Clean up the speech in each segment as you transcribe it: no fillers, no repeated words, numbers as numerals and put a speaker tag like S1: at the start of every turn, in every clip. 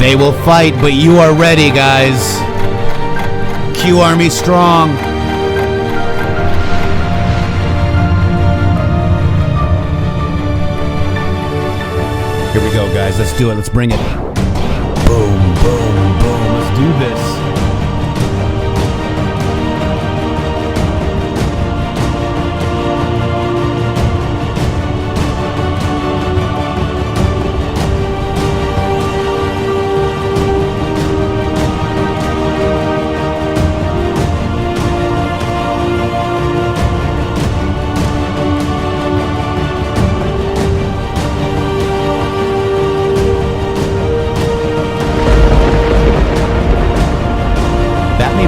S1: They will fight, but you are ready, guys. Q Army strong. Here we go, guys. Let's do it. Let's bring it. Boom, boom, boom. Let's do this.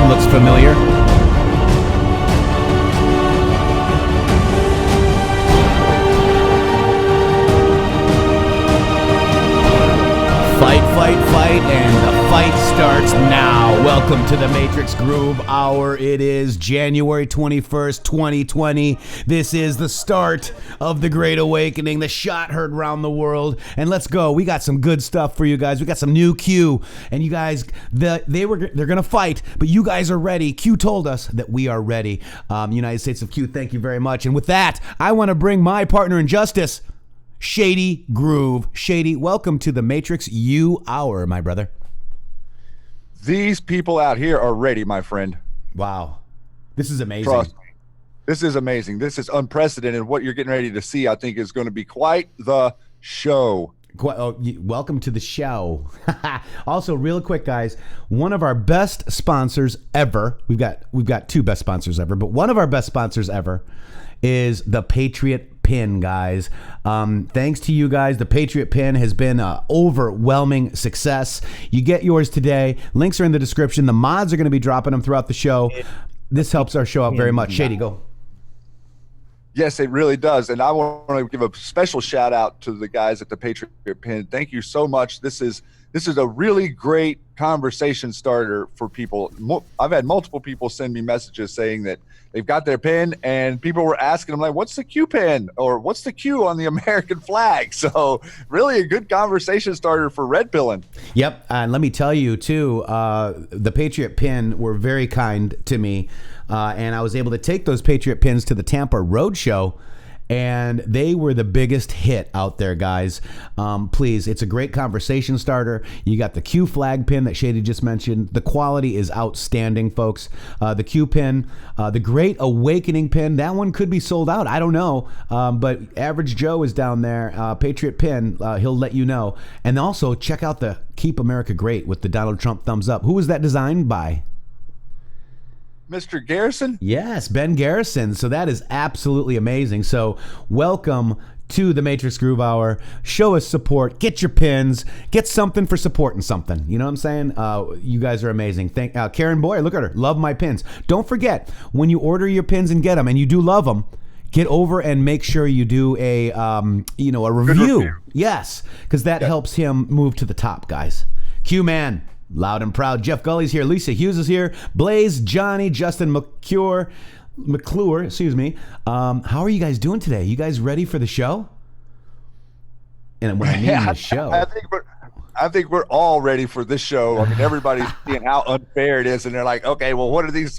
S1: Looks familiar. Fight, fight, fight, and the fight starts now. Welcome to the Matrixxx Grooove Hour. It is January 21st, 2020. This is the start of the Great Awakening. The shot heard around the world. And let's go. We got some good stuff for you guys. We got some new Q. And you guys, they're going to fight, but you guys are ready. Q told us that we are ready. United States of Q, thank you very much. And with that, I want to bring my partner in justice, Shady Groove. Shady, welcome to the Matrixxx Hour, my brother.
S2: These people out here are ready, my friend.
S1: Wow. This is amazing.
S2: Trust me. This is amazing. This is unprecedented. What you're getting ready to see, I think, is going to be quite the show.
S1: Welcome to the show. Also, real quick, guys, one of our best sponsors ever. We've got two best sponsors ever, but one of our best sponsors ever is the Patriot Pin, guys. Thanks to you guys, the Patriot Pin has been an overwhelming success. You get yours today. Links are in the description. The mods are going to be dropping them throughout the show. This helps our show out very much. Shady, go.
S2: Yes, it really does. And I want to give a special shout out to the guys at the Patriot Pin. Thank you so much. This is a really great conversation starter for people. I've had multiple people send me messages saying that they've got their pin, and people were asking them, like, what's the Q pin? Or what's the Q on the American flag? So really a good conversation starter for red pilling.
S1: Yep. And let me tell you, too, the Patriot Pin were very kind to me. And I was able to take those Patriot Pins to the Tampa Road Show, and they were the biggest hit out there, guys. Please, it's a great conversation starter. You got the Q flag pin that Shady just mentioned. The quality is outstanding, folks. The Q pin, the Great Awakening pin, that one could be sold out. I don't know, but Average Joe is down there. Patriot Pin, he'll let you know. And also, check out the Keep America Great with the Donald Trump thumbs up. Who was that designed by?
S2: Mr. Garrison?
S1: Yes, Ben Garrison. So that is absolutely amazing. So welcome to the Matrixxx Grooove Hour. Show us support. Get your pins. Get something for supporting something. You know what I'm saying? You guys are amazing. Thank Karen Boyer. Look at her. Love my pins. Don't forget, when you order your pins and get them, and you do love them, get over and make sure you do a review. Yes, because that helps him move to the top, guys. Q-Man. Loud and proud. Jeff Gully's here. Lisa Hughes is here. Blaze, Johnny, Justin McClure, excuse me. How are you guys doing today? You guys ready for the show? And when I mean the show,
S2: I think we're all ready for this show. I mean, everybody's seeing how unfair it is, and they're like, okay, well, what are these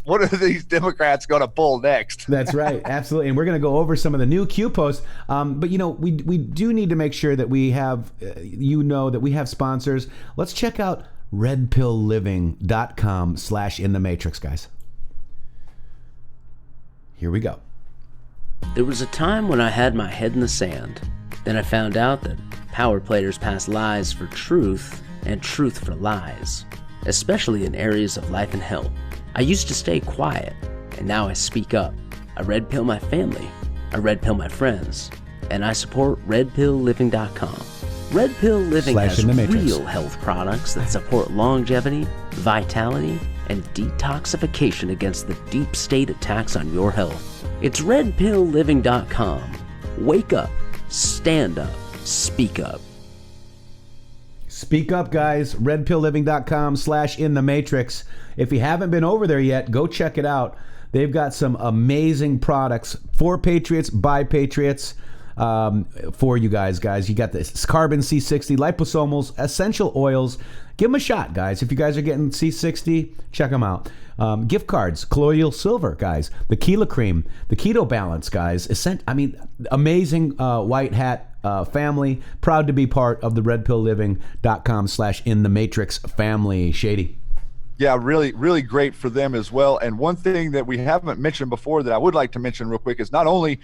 S2: Democrats going to pull next?
S1: That's right, absolutely. And we're going to go over some of the new Q posts. But we do need to make sure that we have, that we have sponsors. Let's check out redpillliving.com/intheMatrixxx, guys. Here we go.
S3: There was a time when I had my head in the sand. Then I found out that power players pass lies for truth and truth for lies, especially in areas of life and health. I used to stay quiet, and now I speak up. I red pill my family, I red pill my friends, and I support redpillliving.com. Red Pill Living has real health products that support longevity, vitality, and detoxification against the deep state attacks on your health. It's redpillliving.com. Wake up, stand up, speak up.
S1: Speak up, guys. redpillliving.com/intheMatrixxx. If you haven't been over there yet, go check it out. They've got some amazing products for Patriots, by Patriots. for you guys. You got this carbon C60, liposomals, essential oils. Give them a shot, guys. If you guys are getting C60, check them out. Gift cards, colloidal silver, guys. The Keela Cream, the Keto Balance, guys. Amazing white hat family. Proud to be part of the redpillliving.com/intheMatrixx family. Shady.
S2: Yeah, really, really great for them as well. And one thing that we haven't mentioned before that I would like to mention real quick is not only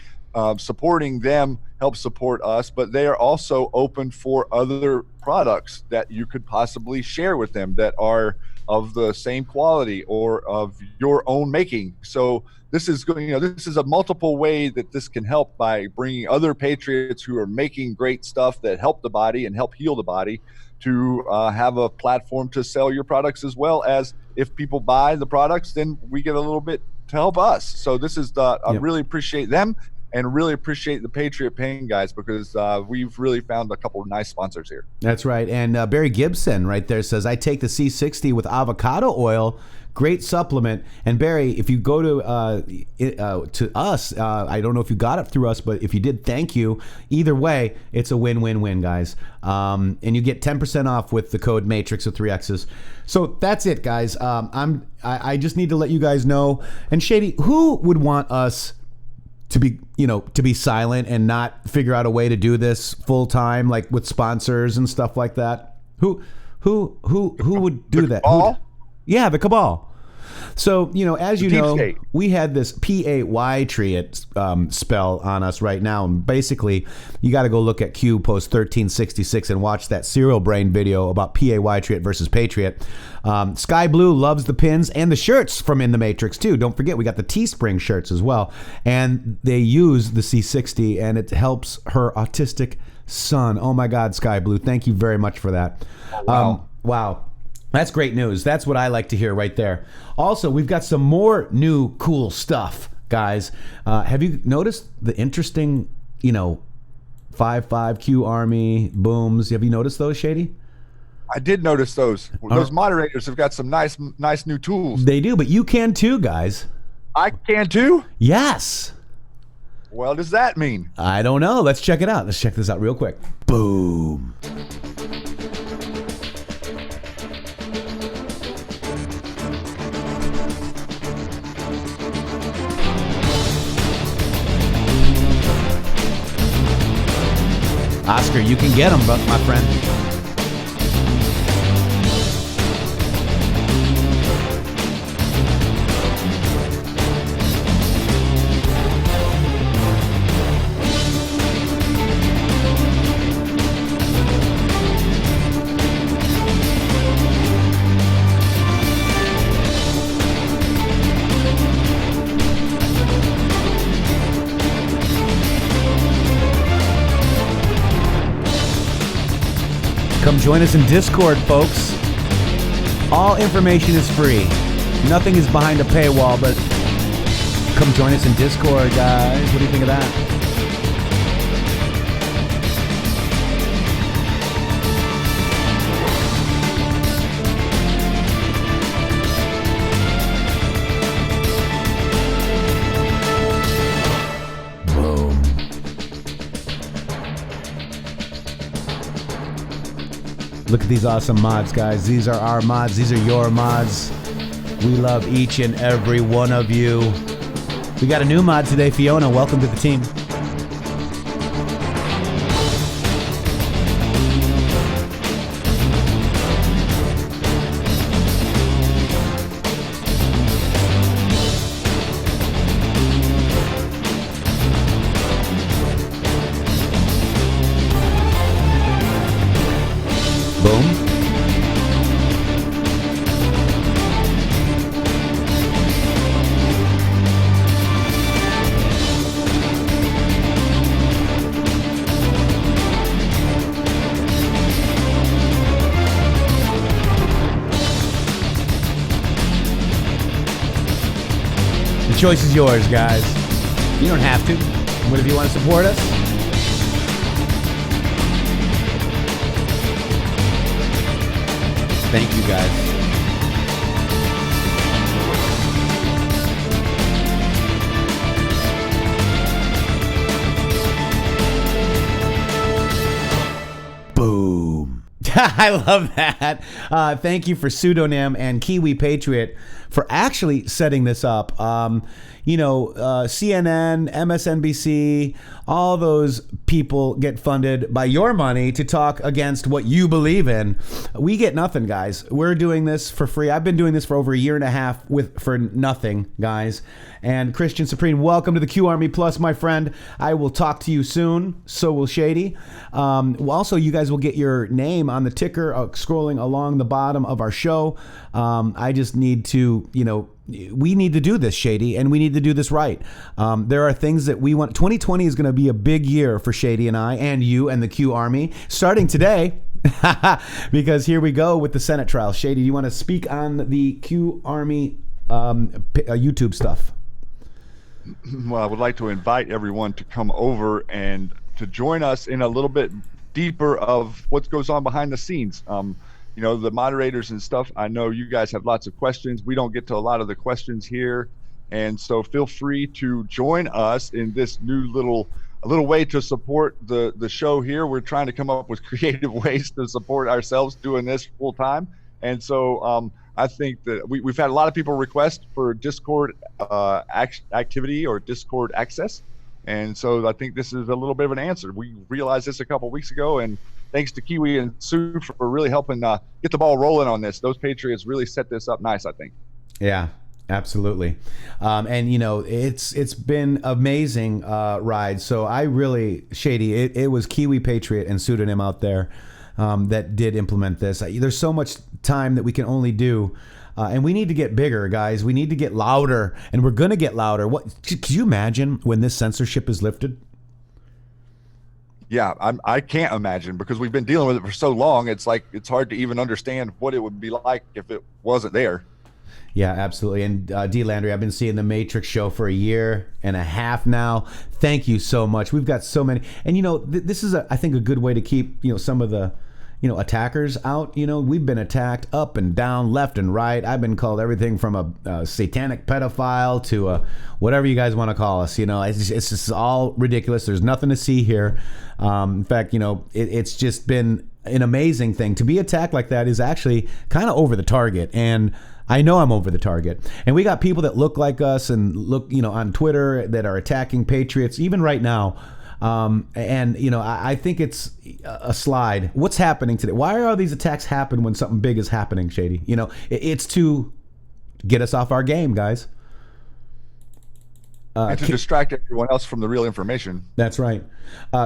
S2: supporting them helps support us, but they are also open for other products that you could possibly share with them that are of the same quality or of your own making. So this is going, this is a multiple way that this can help by bringing other patriots who are making great stuff that help the body and help heal the body to have a platform to sell your products, as well as if people buy the products, then we get a little bit to help us. So this is I really appreciate them and really appreciate the Patriot Pen guys, because we've really found a couple of nice sponsors here.
S1: That's right. And Barry Gibson right there says, I take the C60 with avocado oil. Great supplement. And Barry, if you go to us, I don't know if you got it through us, but if you did, thank you. Either way, it's a win-win-win, guys. And you get 10% off with the code Matrixx with 3 X's. So that's it, guys. I just need to let you guys know. And Shady, who would want us to be silent and not figure out a way to do this full time, like with sponsors and stuff like that? Who would do that? Yeah, the Cabal. So, as you know, we had this Patriot spell on us right now. And basically, you got to go look at Q post 1366 and watch that Serial Brain video about Patriot versus Patriot. Sky Blue loves the pins and the shirts from intheMatrixx, too. Don't forget, we got the Teespring shirts as well. And they use the C60, and it helps her autistic son. Oh, my God, Sky Blue. Thank you very much for that.
S2: Wow.
S1: Wow. That's great news. That's what I like to hear right there. Also, we've got some more new cool stuff, guys. Have you noticed the interesting, 5.5 Q Army booms? Have you noticed those, Shady?
S2: I did notice those. Those moderators have got some nice new tools.
S1: They do, but you can too, guys.
S2: I can too?
S1: Yes.
S2: What does that mean?
S1: I don't know. Let's check it out. Let's check this out real quick. Boom. Oscar, you can get them, my friend. Come join us in Discord, folks. All information is free. Nothing is behind a paywall, but come join us in Discord, guys. What do you think of that? Look at these awesome mods, guys. These are our mods. These are your mods. We love each and every one of you. We got a new mod today, Fiona. Welcome to the team. Boom. The choice is yours, guys. You don't have to. But if you want to support us, thank you, guys. I love that. Thank you for Pseudonym and Kiwi Patriot for actually setting this up. CNN, MSNBC, all those people get funded by your money to talk against what you believe in. We get nothing, guys. We're doing this for free. I've been doing this for over a year and a half for nothing, guys. And Christian Supreme, welcome to the Q Army Plus, my friend. I will talk to you soon. So will Shady. Also, you guys will get your name on the ticker scrolling along the bottom of our show. I just need to, we need to do this, Shady, and we need to do this right. There are things that we want. 2020 is going to be a big year for Shady and I and you and the Q Army, starting today, because here we go with the Senate trial. Shady, do you want to speak on the Q Army YouTube stuff?
S2: Well, I would like to invite everyone to come over and to join us in a little bit deeper of what goes on behind the scenes. The moderators and stuff, I know you guys have lots of questions. We don't get to a lot of the questions here. And so feel free to join us in this new little way to support the show here. We're trying to come up with creative ways to support ourselves doing this full time. And so I think that we've had a lot of people request for Discord activity or Discord access. And so I think this is a little bit of an answer. We realized this a couple of weeks ago, and thanks to Kiwi and Sue for really helping get the ball rolling on this. Those Patriots really set this up nice, I think. Yeah,
S1: absolutely. It's been amazing ride. So I really, Shady, it was Kiwi Patriot and Pseudonym out there that did implement this. There's so much time that we can only do. And we need to get bigger, guys. We need to get louder, and we're going to get louder. Could you imagine when this censorship is lifted?
S2: Yeah, I can't imagine, because we've been dealing with it for so long. It's hard to even understand what it would be like if it wasn't there.
S1: Yeah, absolutely. And D. Landry, I've been seeing the Matrixxx show for a year and a half now. Thank you so much. We've got so many. And, this is, I think, a good way to keep, some of the, attackers out. We've been attacked up and down, left and right. I've been called everything from a satanic pedophile to whatever you guys want to call us. It's just all ridiculous. There's nothing to see here. In fact, it's just been an amazing thing. To be attacked like that is actually kind of over the target. And I know I'm over the target. And we got people that look like us and look, on Twitter that are attacking Patriots, even right now. I think it's a slide. What's happening today? Why are all these attacks happen when something big is happening, Shady? It's to get us off our game, guys.
S2: And to distract everyone else from the real information.
S1: That's right.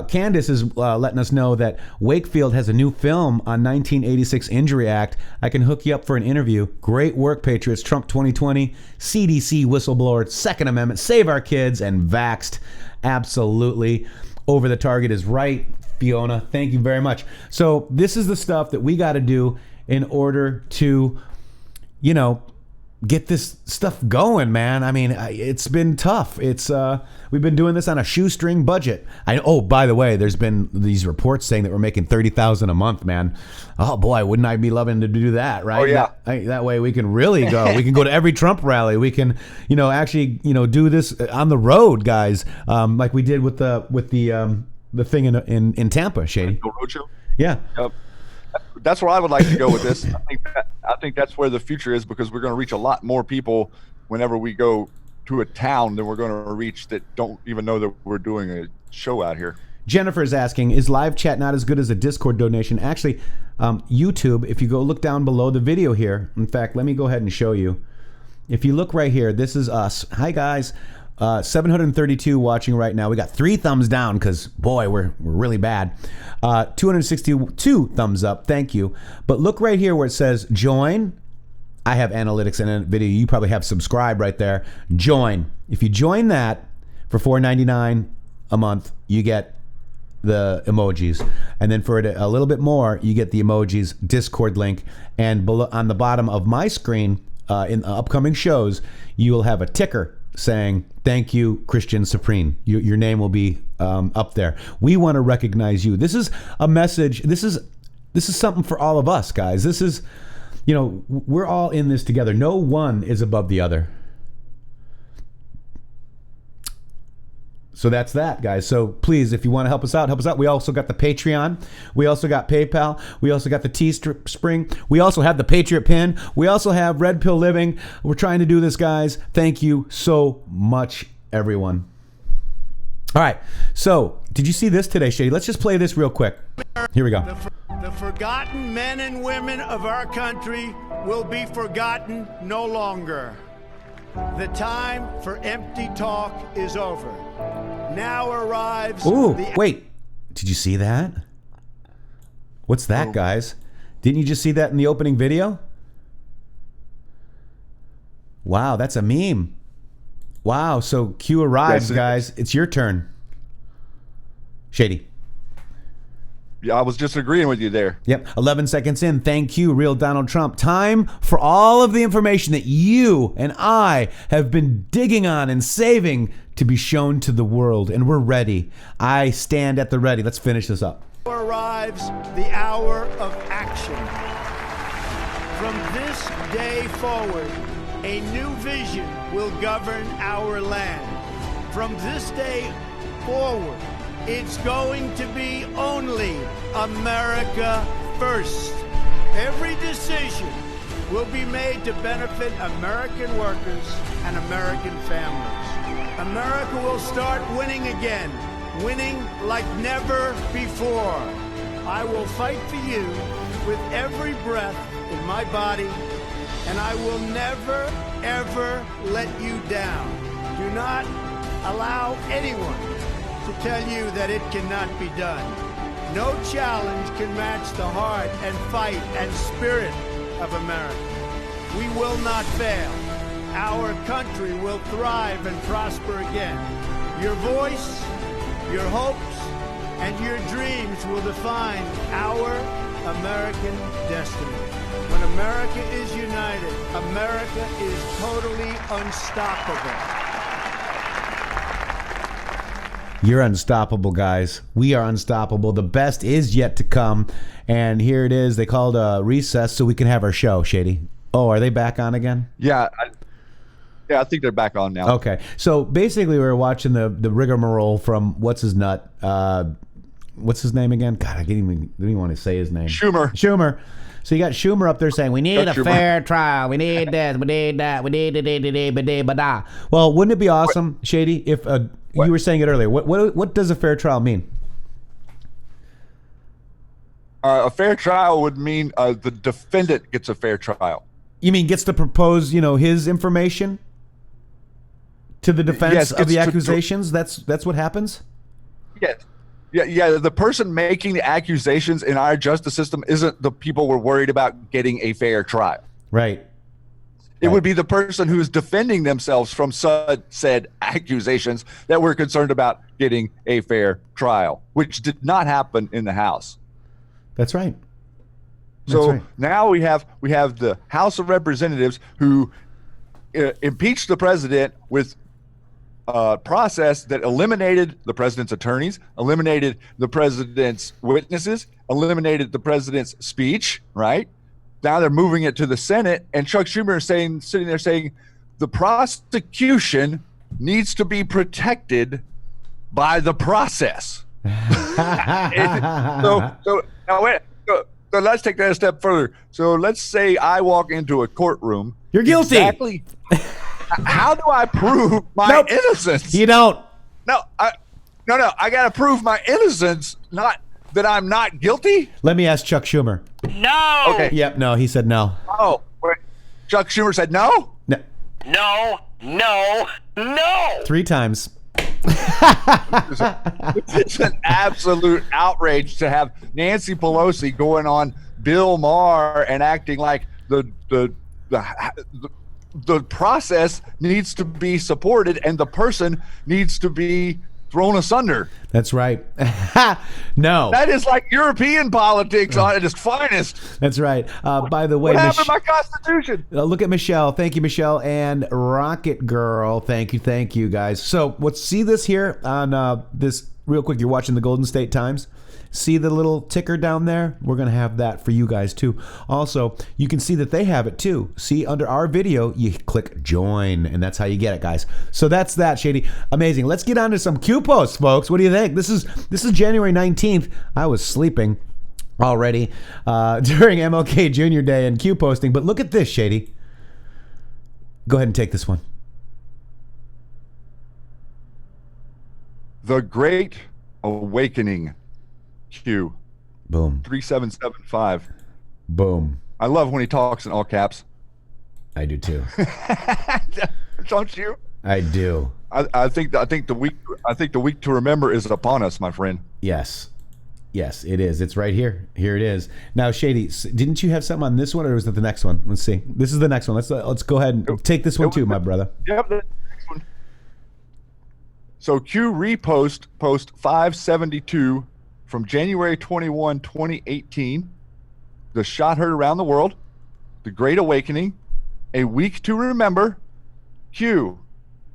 S1: Candace is letting us know that Wakefield has a new film on 1986 Injury Act. I can hook you up for an interview. Great work, Patriots. Trump 2020, CDC whistleblower, Second Amendment, save our kids, and vaxxed. Absolutely. Over the target is right, Fiona. Thank you very much. So this is the stuff that we got to do in order to, get this stuff going, man. I mean, it's been tough. It's we've been doing this on a shoestring budget. By the way, there's been these reports saying that we're making $30,000 a month, man. Oh boy, wouldn't I be loving to do that, right?
S2: Oh yeah.
S1: That way we can really go. We can go to every Trump rally. We can, actually, do this on the road, guys, like we did with the thing in Tampa, Shady.
S2: Roadshow.
S1: Yeah.
S2: Yep. That's where I would like to go with this. I think that's where the future is, because we're going to reach a lot more people whenever we go to a town than we're going to reach that don't even know that we're doing a show out here.
S1: Jennifer is asking, is live chat not as good as a Discord donation? Actually, YouTube, if you go look down below the video here, in fact, let me go ahead and show you. If you look right here, this is us. Hi, guys. 732 watching right now. We got 3 thumbs down because, boy, we're really bad. 262 thumbs up. Thank you. But look right here where it says join. I have analytics in a video. You probably have subscribe right there. Join. If you join that for $4.99 a month, you get the emojis. And then for a little bit more, you get the emojis, Discord link. And below, on the bottom of my screen in upcoming shows, you will have a ticker saying, thank you, Christian Supreme. Your name will be up there. We want to recognize you. This is a message. This is something for all of us, guys. This is, we're all in this together. No one is above the other. So that's that, guys. So please, if you want to help us out, help us out. We also got the Patreon. We also got PayPal. We also got the Teespring. We also have the Patriot Pin. We also have Red Pill Living. We're trying to do this, guys. Thank you so much, everyone. All right. So did you see this today, Shady? Let's just play this real quick. Here we go.
S4: The forgotten men and women of our country will be forgotten no longer. The time for empty talk is over. Now arrives
S1: wait. Did you see that? What's that, guys? Didn't you just see that in the opening video? Wow, that's a meme. Wow, so Q arrives, guys. It's your turn. Shady.
S2: Yeah, I was just agreeing with you there.
S1: Yep. 11 seconds in. Thank you, real Donald Trump. Time for all of the information that you and I have been digging on and saving to be shown to the world. And we're ready. I stand at the ready. Let's finish this up.
S4: Arrives the hour of action. From this day forward, a new vision will govern our land. From this day forward, it's going to be only America first. Every decision will be made to benefit American workers and American families. America will start winning again, winning like never before. I will fight for you with every breath in my body, and I will never, ever let you down. Do not allow anyone to tell you that it cannot be done. No challenge can match the heart and fight and spirit of America. We will not fail. Our country will thrive and prosper again. Your voice, your hopes, and your dreams will define our American destiny. When America is united, America is totally unstoppable.
S1: You're unstoppable, guys. We are unstoppable. The best is yet to come. And here it is. They called a recess so we can have our show, Shady. Oh, are they back on again?
S2: Yeah. I think they're back on now.
S1: Okay. So basically we were watching the rigmarole from what's his nut. What's his name again? God, I didn't even want to say his name. Schumer. So you got Schumer up there saying, we need a fair trial. We need this. We need that. We need it. Well, wouldn't it be awesome, Shady, if you were saying it earlier. What does a fair trial mean?
S2: A fair trial would mean the defendant gets a fair trial.
S1: You mean gets to propose, his information to the defense of the accusations? That's what happens?
S2: Yes. Yeah. The person making the accusations in our justice system isn't the people we're worried about getting a fair trial.
S1: Right.
S2: It would be the person who's defending themselves from said accusations that we're concerned about getting a fair trial, which did not happen in the House.
S1: That's right.
S2: Now we have the House of Representatives who impeached the president with a process that eliminated the president's attorneys, eliminated the president's witnesses, eliminated the president's speech, right? Now they're moving it to the Senate, and Chuck Schumer is sitting there saying the prosecution needs to be protected by the process. So let's take that a step further. So let's say I walk into a courtroom.
S1: You're guilty.
S2: Exactly. How do I prove my innocence?
S1: You don't.
S2: No. I got to prove my innocence, not that I'm not guilty.
S1: Let me ask Chuck Schumer.
S5: No.
S2: Okay.
S1: Yep. No, he said no.
S2: Oh, wait. Chuck Schumer said no?
S1: No.
S5: No. No. No.
S1: 3 times.
S2: It's an absolute outrage to have Nancy Pelosi going on Bill Maher and acting like the process needs to be supported and the person needs to be thrown asunder.
S1: That's right. No.
S2: That is like European politics on its finest.
S1: That's right. By the way,
S2: what happened to my Constitution?
S1: Look at Michelle. Thank you, Michelle. And Rocket Girl. Thank you, guys. So let's see this here on this real quick. You're watching the Golden State Times. See the little ticker down there? We're going to have that for you guys too. Also, you can see that they have it too. See, under our video, you click join, and that's how you get it, guys. So that's that, Shady. Amazing. Let's get on to some Q posts, folks. What do you think? This is January 19th. I was sleeping already during MLK Jr. Day and Q posting, but look at this, Shady. Go ahead and take this one.
S2: The Great Awakening. Q.
S1: Boom.
S2: 3775.
S1: Boom.
S2: I love when he talks in all caps.
S1: I do too.
S2: Don't you?
S1: I do.
S2: I think the week to remember is upon us, my friend.
S1: Yes. Yes, it is. It's right here. Here it is. Now, Shady, didn't you have something on this one, or was it the next one? Let's see. This is the next one. Let's go ahead and take this one too, my brother.
S2: Yep, the next one. So Q repost post 572 from January 21, 2018. The shot heard around the world. The Great Awakening. A week to remember. Q.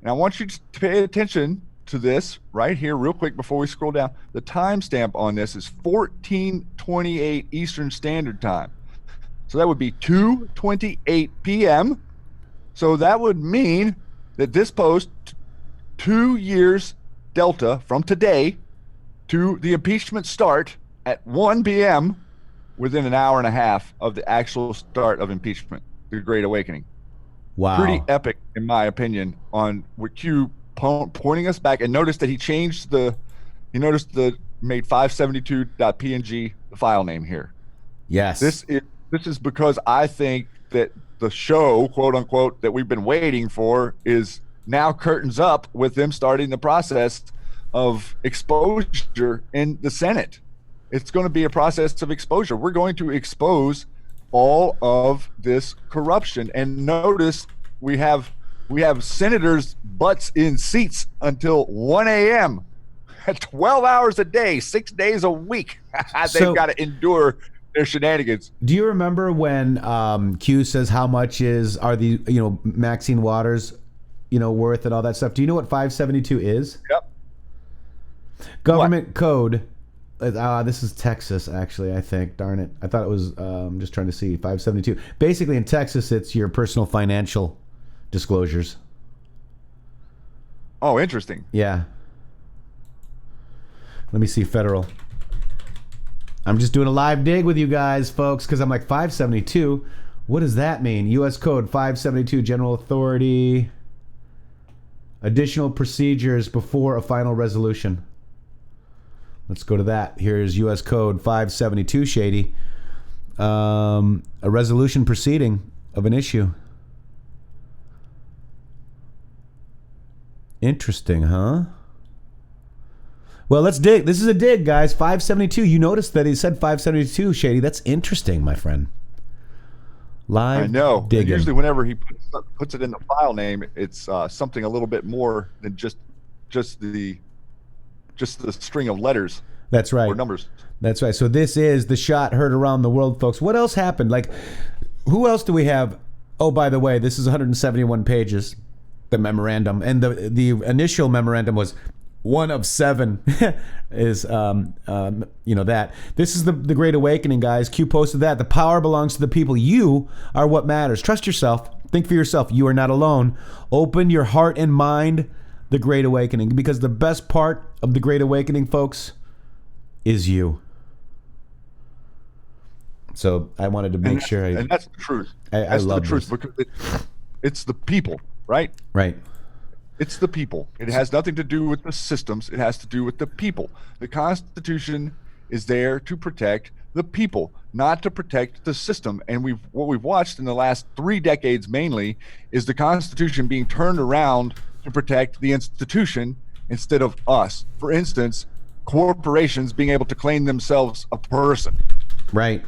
S2: And I want you to pay attention to this right here real quick before we scroll down. The timestamp on this is 14:28 Eastern Standard Time. So that would be 2:28 p.m. So that would mean that this post 2 years delta from today to the impeachment start at 1 p.m. within an hour and a half of the actual start of impeachment, the Great Awakening.
S1: Wow.
S2: Pretty epic, in my opinion, on what Q pointing us back. And notice that he made 572.png the file name here.
S1: Yes.
S2: This is because I think that the show, quote unquote, that we've been waiting for is now curtains up with them starting the process of exposure in the Senate. It's going to be a process of exposure. We're going to expose all of this corruption. And notice we have senators' butts in seats until 1 a.m. 12 hours a day, 6 days a week. They've got to endure their shenanigans.
S1: Do you remember when Q says how much are the Maxine Waters worth and all that stuff? Do you know what 572 is?
S2: Yep.
S1: Government code. This is Texas, actually, I think. Darn it. I thought it was, just trying to see, 572. Basically, in Texas, it's your personal financial disclosures.
S2: Oh, interesting.
S1: Yeah. Let me see federal. I'm just doing a live dig with you guys, folks, because I'm like, 572? What does that mean? U.S. Code 572, General Authority. Additional procedures before a final resolution. Let's go to that. Here's U.S. Code 572, Shady. A resolution proceeding of an issue. Interesting, huh? Well, let's dig. This is a dig, guys. 572. You noticed that he said 572, Shady. That's interesting, my friend. Live
S2: I know.
S1: digging.
S2: Usually whenever he puts it in the file name, it's something a little bit more than just the string of letters.
S1: That's right.
S2: Or numbers.
S1: That's right. So this is the shot heard around the world, folks. What else happened? Like, who else do we have? Oh, by the way, this is 171 pages, the memorandum. And the initial memorandum was 1 of 7 is, that. This is the Great Awakening, guys. Q posted that. The power belongs to the people. You are what matters. Trust yourself. Think for yourself. You are not alone. Open your heart and mind. The Great Awakening, because the best part of the Great Awakening, folks, is you. So I wanted to make sure.
S2: And that's the truth.
S1: I love
S2: the truth
S1: this.
S2: because it's the people, right?
S1: Right.
S2: It's the people. It has nothing to do with the systems. It has to do with the people. The Constitution is there to protect the people, not to protect the system. And what we've watched in the last 3 decades mainly is the Constitution being turned around to protect the institution instead of us. For instance, corporations being able to claim themselves a person.
S1: Right.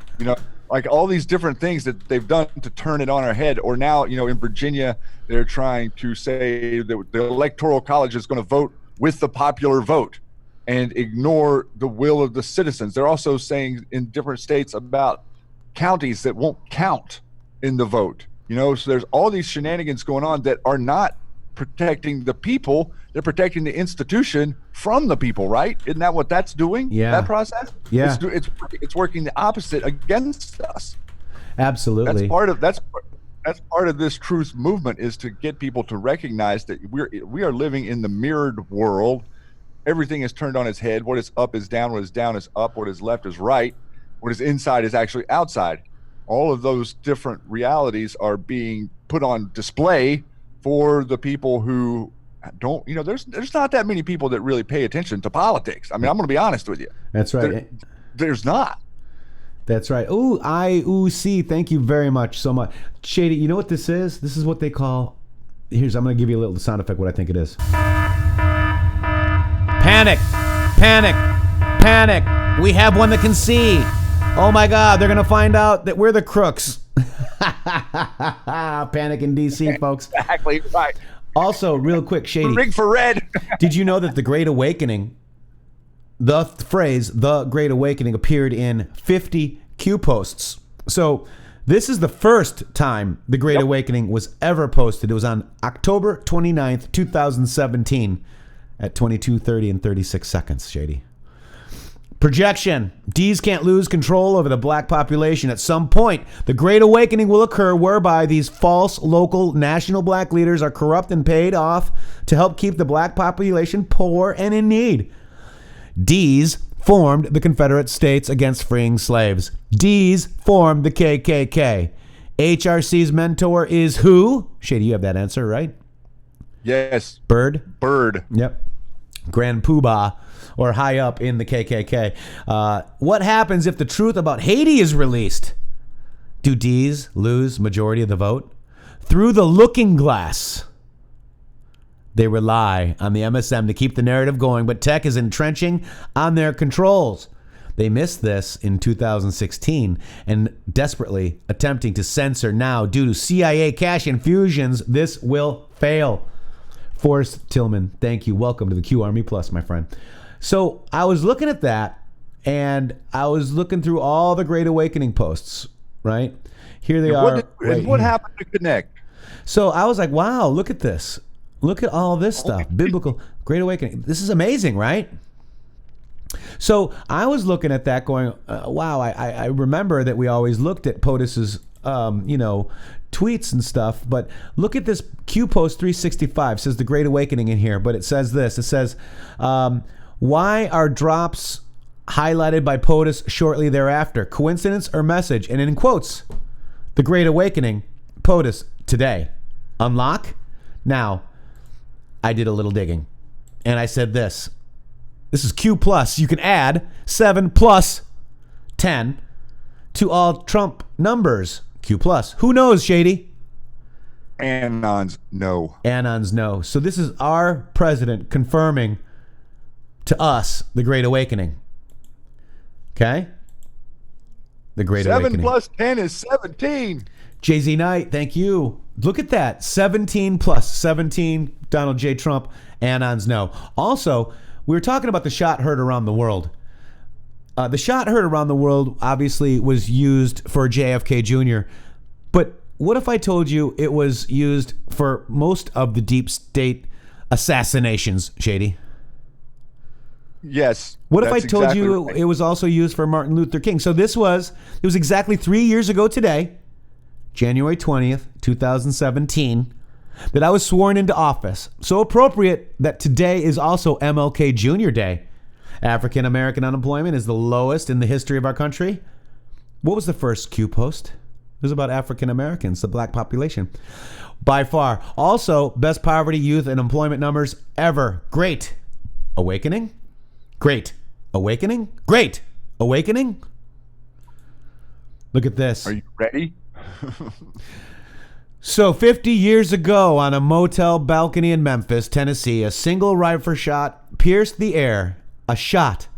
S2: Like all these different things that they've done to turn it on our head. Or now, in Virginia, they're trying to say that the Electoral College is going to vote with the popular vote and ignore the will of the citizens. They're also saying in different states about counties that won't count in the vote. So there's all these shenanigans going on that are not protecting the people. They're protecting the institution from the people, right? Isn't that what that's doing?
S1: Yeah.
S2: That process?
S1: Yeah.
S2: It's working the opposite against us.
S1: Absolutely.
S2: That's part of this truth movement, is to get people to recognize that we are living in the mirrored world. Everything is turned on its head. What is up is down. What is down is up. What is left is right. What is inside is actually outside. All of those different realities are being put on display for the people who don't, there's not that many people that really pay attention to politics. I mean, I'm going to be honest with you.
S1: That's right.
S2: There's not.
S1: That's right. Ooh, see, thank you very much so much. Shady, you know what this is? This is what they call, I'm going to give you a little sound effect, what I think it is. Panic, panic, panic. We have one that can see. Oh my God, they're going to find out that we're the crooks. Panic in DC, folks.
S2: Exactly right.
S1: Also, real quick, Shady.
S2: Rig for red.
S1: Did you know that the Great Awakening, the phrase, the Great Awakening, appeared in 50 Q posts? So this is the first time the Great Awakening was ever posted. It was on October 29th, 2017 at 22:30 and 36 seconds, Shady. Projection. D's can't lose control over the black population. At some point, the Great Awakening will occur whereby these false local national black leaders are corrupt and paid off to help keep the black population poor and in need. D's formed the Confederate States against freeing slaves. D's formed the KKK. HRC's mentor is who? Shady, you have that answer, right?
S2: Yes.
S1: Bird?
S2: Yep.
S1: Grand Poobah, or high up in the KKK. What happens if the truth about Haiti is released? Do D's lose majority of the vote? Through the looking glass. They rely on the MSM to keep the narrative going, but tech is entrenching on their controls. They missed this in 2016 and desperately attempting to censor now due to CIA cash infusions. This will fail. Forrest Tillman, thank you. Welcome to the Q Army Plus, my friend. So I was looking at that, and I was looking through all the Great Awakening posts, right? Here they are.
S2: What happened to connect?
S1: So I was like, wow, look at this. Look at all this stuff. Biblical Great Awakening. This is amazing, right? So I was looking at that going, wow, I remember that we always looked at POTUS's, tweets and stuff, but look at this Q Post 365, says the Great Awakening in here, but it says this. It says, why are drops highlighted by POTUS shortly thereafter? Coincidence or message? And in quotes, the Great Awakening, POTUS, today. Unlock? Now, I did a little digging, and I said this. This is Q plus. You can add 7 plus 10 to all Trump numbers. Q plus. Who knows, Shady?
S2: Anons no.
S1: Anons no. So this is our president confirming to us the Great Awakening. Okay? The Great Awakening.
S2: 7 plus 10 is 17.
S1: Jay-Z Knight, thank you. Look at that. 17 plus 17, Donald J. Trump, Anons no. Also, we were talking about the shot heard around the world. The shot heard around the world obviously was used for JFK Jr., but what if I told you it was used for most of the deep state assassinations, Shady?
S2: Yes.
S1: What if I told you it was also used for Martin Luther King? So it was exactly 3 years ago today, January 20th, 2017, that I was sworn into office. So appropriate that today is also MLK Jr. Day. African American unemployment is the lowest in the history of our country. What was the first Q post? It was about African Americans, the black population. By far. Also, best poverty, youth, and employment numbers ever. Great. Awakening? Great. Awakening? Great. Awakening? Look at this.
S2: Are you ready?
S1: So 50 years ago on a motel balcony in Memphis, Tennessee, a single rifle shot pierced the air. A shot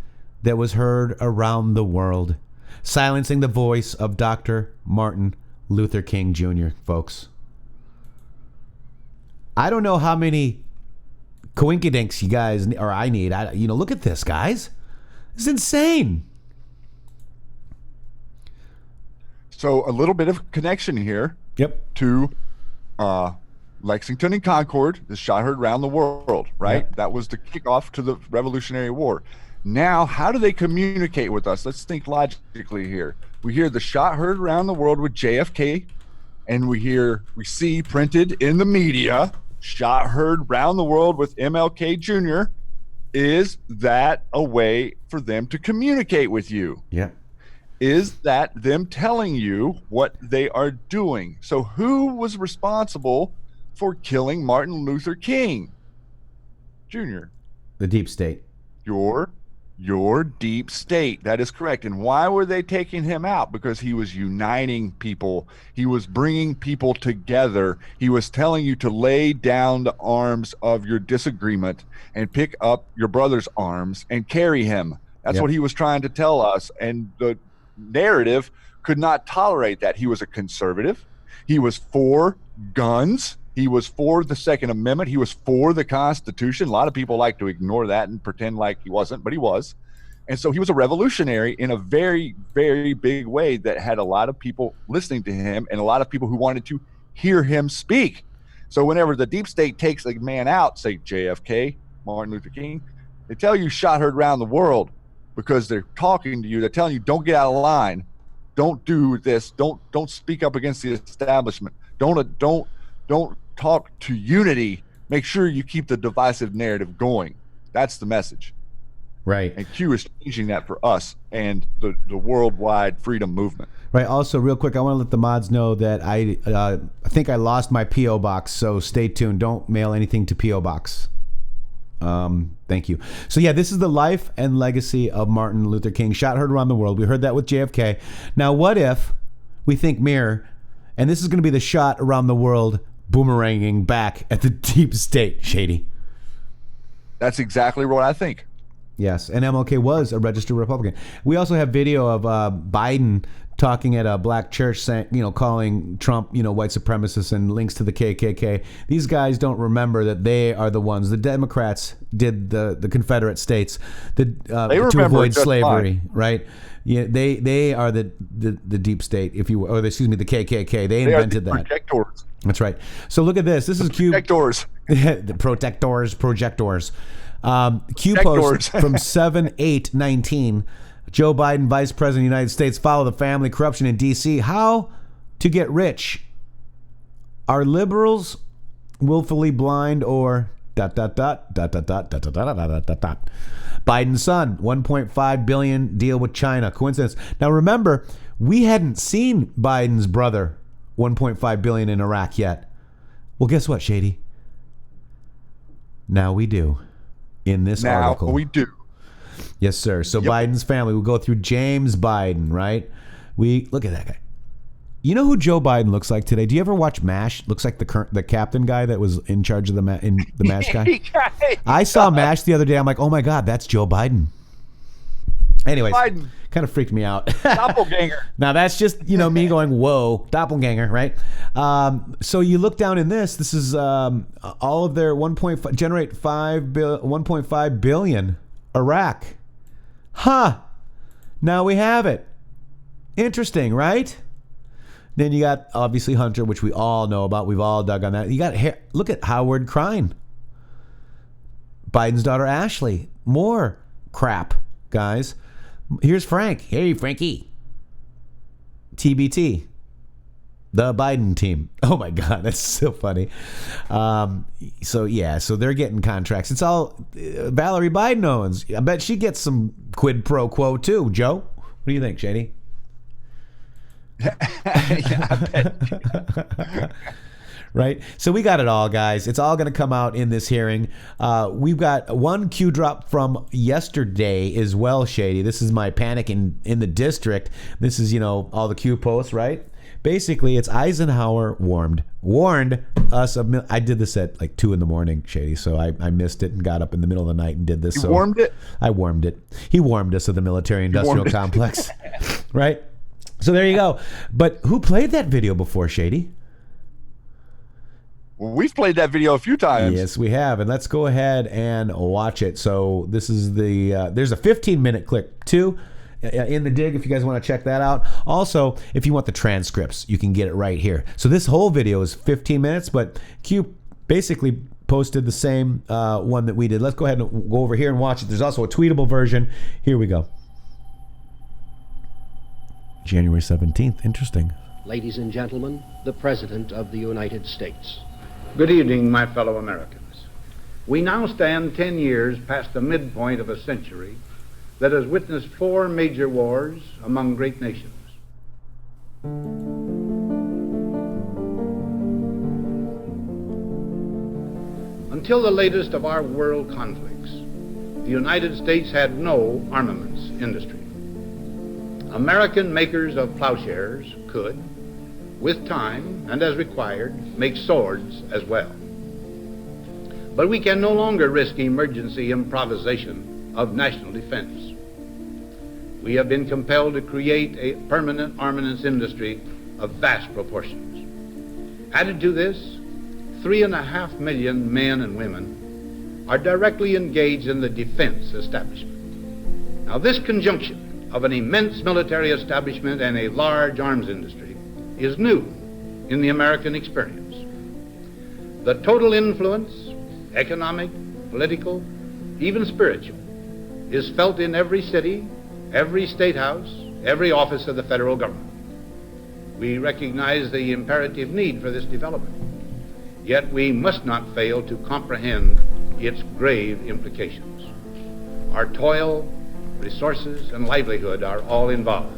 S1: that was heard around the world, silencing the voice of Dr. Martin Luther King Jr., folks. I don't know how many coinkydinks you guys, or I need. Look at this, guys. It's insane. So
S2: a little bit of connection here.
S1: Yep.
S2: To Lexington and Concord, the shot heard around the world, right?
S1: Yep.
S2: That was the kickoff to the Revolutionary War. Now, how do they communicate with us? Let's think logically here. We hear the shot heard around the world with JFK, and we see printed in the media, shot heard around the world with MLK Jr. Is that a way for them to communicate with you?
S1: Yeah.
S2: Is that them telling you what they are doing? So who was responsible for killing Martin Luther King Jr.?
S1: The deep state.
S2: Your deep state. That is correct. And why were they taking him out? Because he was uniting people. He was bringing people together. He was telling you to lay down the arms of your disagreement and pick up your brother's arms and carry him. That's what he was trying to tell us. And the narrative could not tolerate that. He was a conservative. He was for guns. He was for the Second Amendment. He was for the Constitution. A lot of people like to ignore that and pretend like he wasn't, but he was. And so he was a revolutionary in a very, very big way that had a lot of people listening to him and a lot of people who wanted to hear him speak. So whenever the deep state takes a man out, say JFK, Martin Luther King, they tell you shot heard around the world because they're talking to you. They're telling you, don't get out of line. Don't do this. Don't speak up against the establishment. Don't talk to unity. Make sure you keep the divisive narrative going. That's the message.
S1: Right.
S2: And Q is changing that for us and the worldwide freedom movement.
S1: Right. Also, real quick, I want to let the mods know that I think I lost my P.O. box, so stay tuned. Don't mail anything to P.O. box. Thank you. So yeah, this is the life and legacy of Martin Luther King, shot heard around the world. We heard that with JFK. Now, what if we think mirror, and this is going to be the shot around the world boomeranging back at the deep state, Shady?
S2: That's exactly what I think.
S1: Yes, and MLK was a registered Republican. We also have video of Biden talking at a black church, saying, calling Trump, white supremacist, and links to the KKK. These guys don't remember that they are the ones. The Democrats did the Confederate States to avoid slavery, right? Yeah, they are the deep state, if you will, or excuse me, the KKK. They invented that.
S2: Protectors.
S1: That's right. So look at this. This is Q.
S2: Protectors.
S1: The projectors. Q post from 7/8/19. Joe Biden, Vice President of the United States, follow the family corruption in D.C. How to get rich? Are liberals willfully blind or ... Biden's son, $1.5 billion deal with China. Coincidence? Now remember, we hadn't seen Biden's brother $1.5 billion in Iraq yet. Well, guess what, Shady? Now we do. In this article.
S2: Now we do.
S1: Yes, sir. So Biden's family, we'll go through James Biden, right? We look at that guy. You know who Joe Biden looks like today? Do you ever watch MASH? Looks like the captain guy that was in charge of the MASH guy. I saw MASH the other day. I'm like, oh my God, that's Joe Biden. Anyways,
S2: Biden.
S1: Kind of freaked me out.
S2: Doppelganger.
S1: Now that's just me going, whoa, doppelganger, right? So you look down in this. This is all of their 1.5 billion Iraq. Huh. Now we have it. Interesting, right? Then you got obviously Hunter, which we all know about. We've all dug on that. You got look at Howard Krein. Biden's daughter Ashley. More crap, guys. Here's Frank. Hey, Frankie. TBT. The Biden team. Oh my God, that's so funny. So they're getting contracts. It's all Valerie Biden owns. I bet she gets some quid pro quo too. Joe, what do you think, Shady?
S2: I bet.
S1: Right? So we got it all, guys. It's all going to come out in this hearing. We've got one Q drop from yesterday as well, Shady. This is my panic in the district. This is, all the Q posts, right? Basically, it's Eisenhower warned us of... I did this at like 2 a.m, Shady, so I missed it and got up in the middle of the night and did this.
S2: You warmed it?
S1: I warmed it. He warmed us of the military-industrial complex. Right? So there you go. But who played that video before, Shady?
S2: Well, we've played that video a few times.
S1: Yes, we have. And let's go ahead and watch it. So this is there's a 15-minute clip too. in the dig if you guys want to check that out. Also, if you want the transcripts, you can get it right here. So this whole video is 15 minutes, but Q basically posted the same one that we did. Let's go ahead and go over here and watch it. There's also a tweetable version. Here we go. January 17th. Interesting.
S6: Ladies and gentlemen, the President of the United States.
S7: Good evening, my fellow Americans. We now stand 10 years past the midpoint of a century that has witnessed 4 major wars among great nations. Until the latest of our world conflicts, the United States had no armaments industry. American makers of plowshares could, with time and as required, make swords as well. But we can no longer risk emergency improvisation of national defense. We have been compelled to create a permanent armaments industry of vast proportions. Added to this, 3.5 million men and women are directly engaged in the defense establishment. Now, this conjunction of an immense military establishment and a large arms industry is new in the American experience. The total influence, economic, political, even spiritual, is felt in every city, every state house, every office of the federal government. We recognize the imperative need for this development, yet we must not fail to comprehend its grave implications. Our toil, resources, and livelihood are all involved.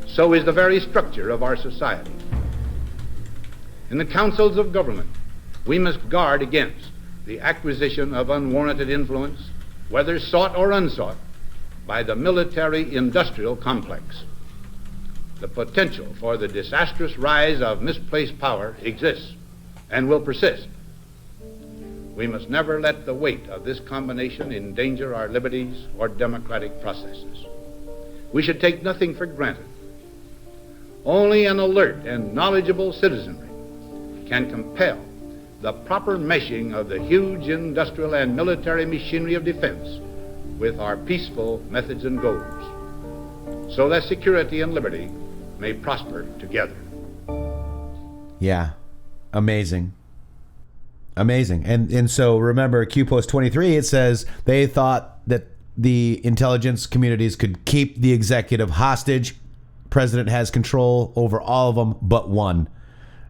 S7: So is the very structure of our society. In the councils of government, we must guard against the acquisition of unwarranted influence, whether sought or unsought, by the military-industrial complex. The potential for the disastrous rise of misplaced power exists and will persist. We must never let the weight of this combination endanger our liberties or democratic processes. We should take nothing for granted. Only an alert and knowledgeable citizenry can compel the proper meshing of the huge industrial and military machinery of defense with our peaceful methods and goals, so that security and liberty may prosper together.
S1: Yeah, amazing. Amazing. And so remember, Q Post 23, it says they thought that the intelligence communities could keep the executive hostage. President has control over all of them but one.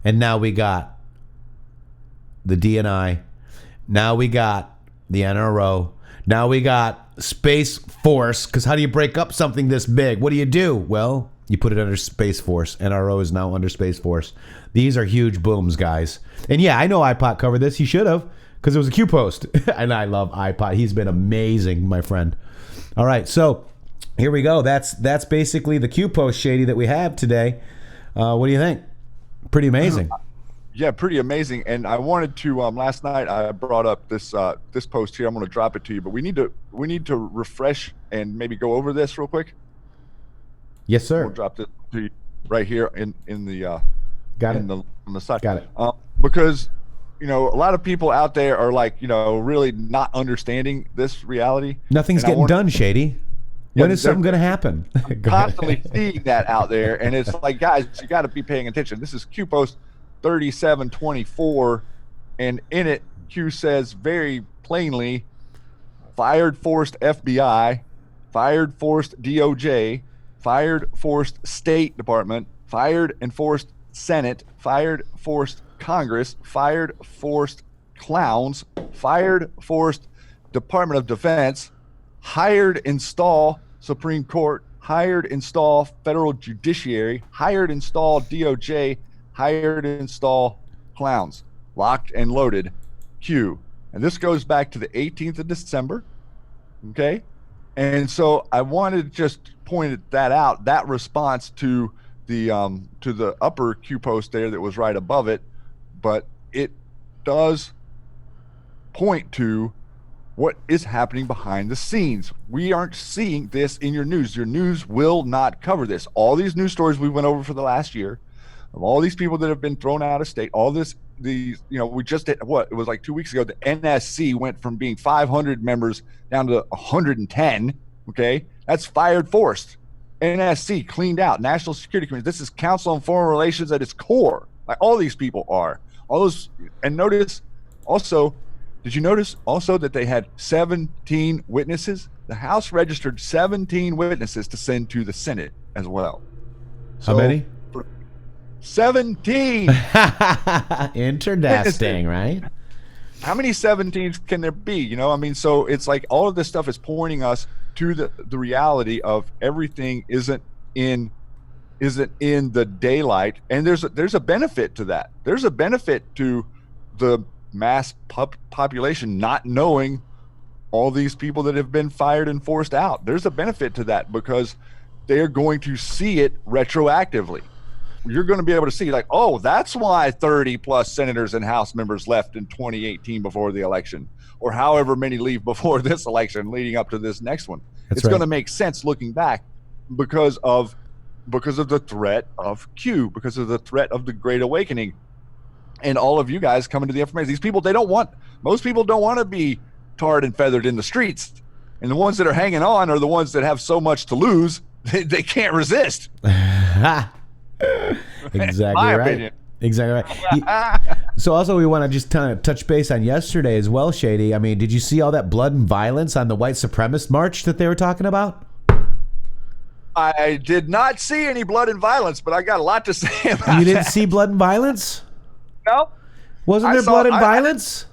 S1: And now we got the DNI. Now we got the NRO. Now we got Space Force. Because how do you break up something this big? What do? Well, you put it under Space Force. NRO is now under Space Force. These are huge booms, guys. And yeah, I know iPod covered this. He should have, because it was a Q Post. And I love iPod. He's been amazing, my friend. All right, so here we go. That's basically the Q Post, Shady, that we have today. What do you think? Pretty amazing.
S2: Yeah, pretty amazing. And I wanted to last night I brought up this this post here. I'm going to drop it to you, but we need to refresh and maybe go over this real quick.
S1: Yes, sir.
S2: We'll drop it to you right here in the
S1: Got it.
S2: on the side.
S1: Got it.
S2: Because a lot of people out there are like, really not understanding this reality.
S1: Nothing's getting done, Shady. When is something going to happen?
S2: Constantly seeing that out there, and it's like, guys, you got to be paying attention. This is Q Post 3724, and in it, Q says very plainly, fired forced FBI, fired forced DOJ, fired forced State Department, fired and forced Senate, fired forced Congress, fired forced clowns, fired forced Department of Defense, hired install Supreme Court, hired install Federal Judiciary, hired install DOJ, hired install clowns. Locked and loaded. Q. And this goes back to the 18th of December. Okay? And so I wanted to just point that out, that response to the upper Q post there that was right above it, but it does point to what is happening behind the scenes. We aren't seeing this in your news. Your news will not cover this. All these news stories we went over for the last year, of all these people that have been thrown out of state, all this, we just did, it was like 2 weeks ago, the NSC went from being 500 members down to 110. Okay, that's fired forced. NSC cleaned out, National Security Committee. This is Council on Foreign Relations at its core. Like all these people are. All those, and notice also, did you notice also that they had 17 witnesses? The House registered 17 witnesses to send to the Senate as well.
S1: How many?
S2: 17.
S1: Interesting, right?
S2: How many 17s can there be? You know, I mean, so it's like all of this stuff is pointing us to the reality of everything isn't in the daylight, and there's a benefit to that. There's a benefit to the mass population not knowing all these people that have been fired and forced out. There's a benefit to that because they're going to see it retroactively. You're going to be able to see like, oh, that's why 30 plus senators and House members left in 2018 before the election, or however many leave before this election leading up to this next one. It's going to make sense looking back because of the threat of Q, because of the threat of the Great Awakening, and all of you guys coming to the information. These people, most people don't want to be tarred and feathered in the streets, and the ones that are hanging on are the ones that have so much to lose they can't resist.
S1: Exactly
S2: My
S1: right.
S2: opinion.
S1: Exactly right. So also we want to just kind of touch base on yesterday as well, Shady. I mean, did you see all that blood and violence on the white supremacist march that they were talking about?
S2: I did not see any blood and violence, but I got a lot to say about that.
S1: You didn't see blood and violence?
S2: No.
S1: Wasn't there blood and violence?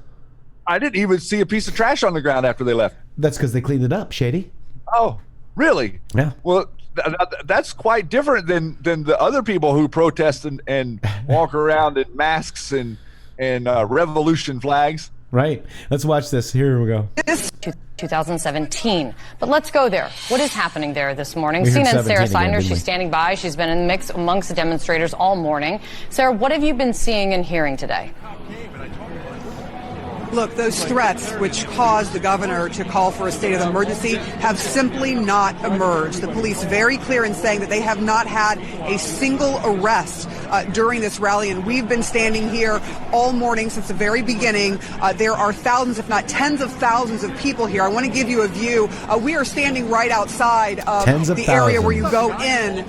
S2: I didn't even see a piece of trash on the ground after they left.
S1: That's because they cleaned it up, Shady.
S2: Oh, really?
S1: Yeah.
S2: Well, that's quite different than the other people who protest and walk around in masks and revolution flags.
S1: Right. Let's watch this. Here we go.
S8: 2017. But let's go there. What is happening there this morning?
S1: We heard
S8: CNN's Sarah
S1: 17
S8: Sanders,
S1: again,
S8: she's standing by. She's been in the mix amongst the demonstrators all morning. Sarah, what have you been seeing and hearing today?
S9: Look, those threats which caused the governor to call for a state of emergency have simply not emerged. The police very clear in saying that they have not had a single arrest during this rally, and we've been standing here all morning since the very beginning. There are thousands, if not tens of thousands of people here. I want to give you a view. We are standing right outside of the area where you go in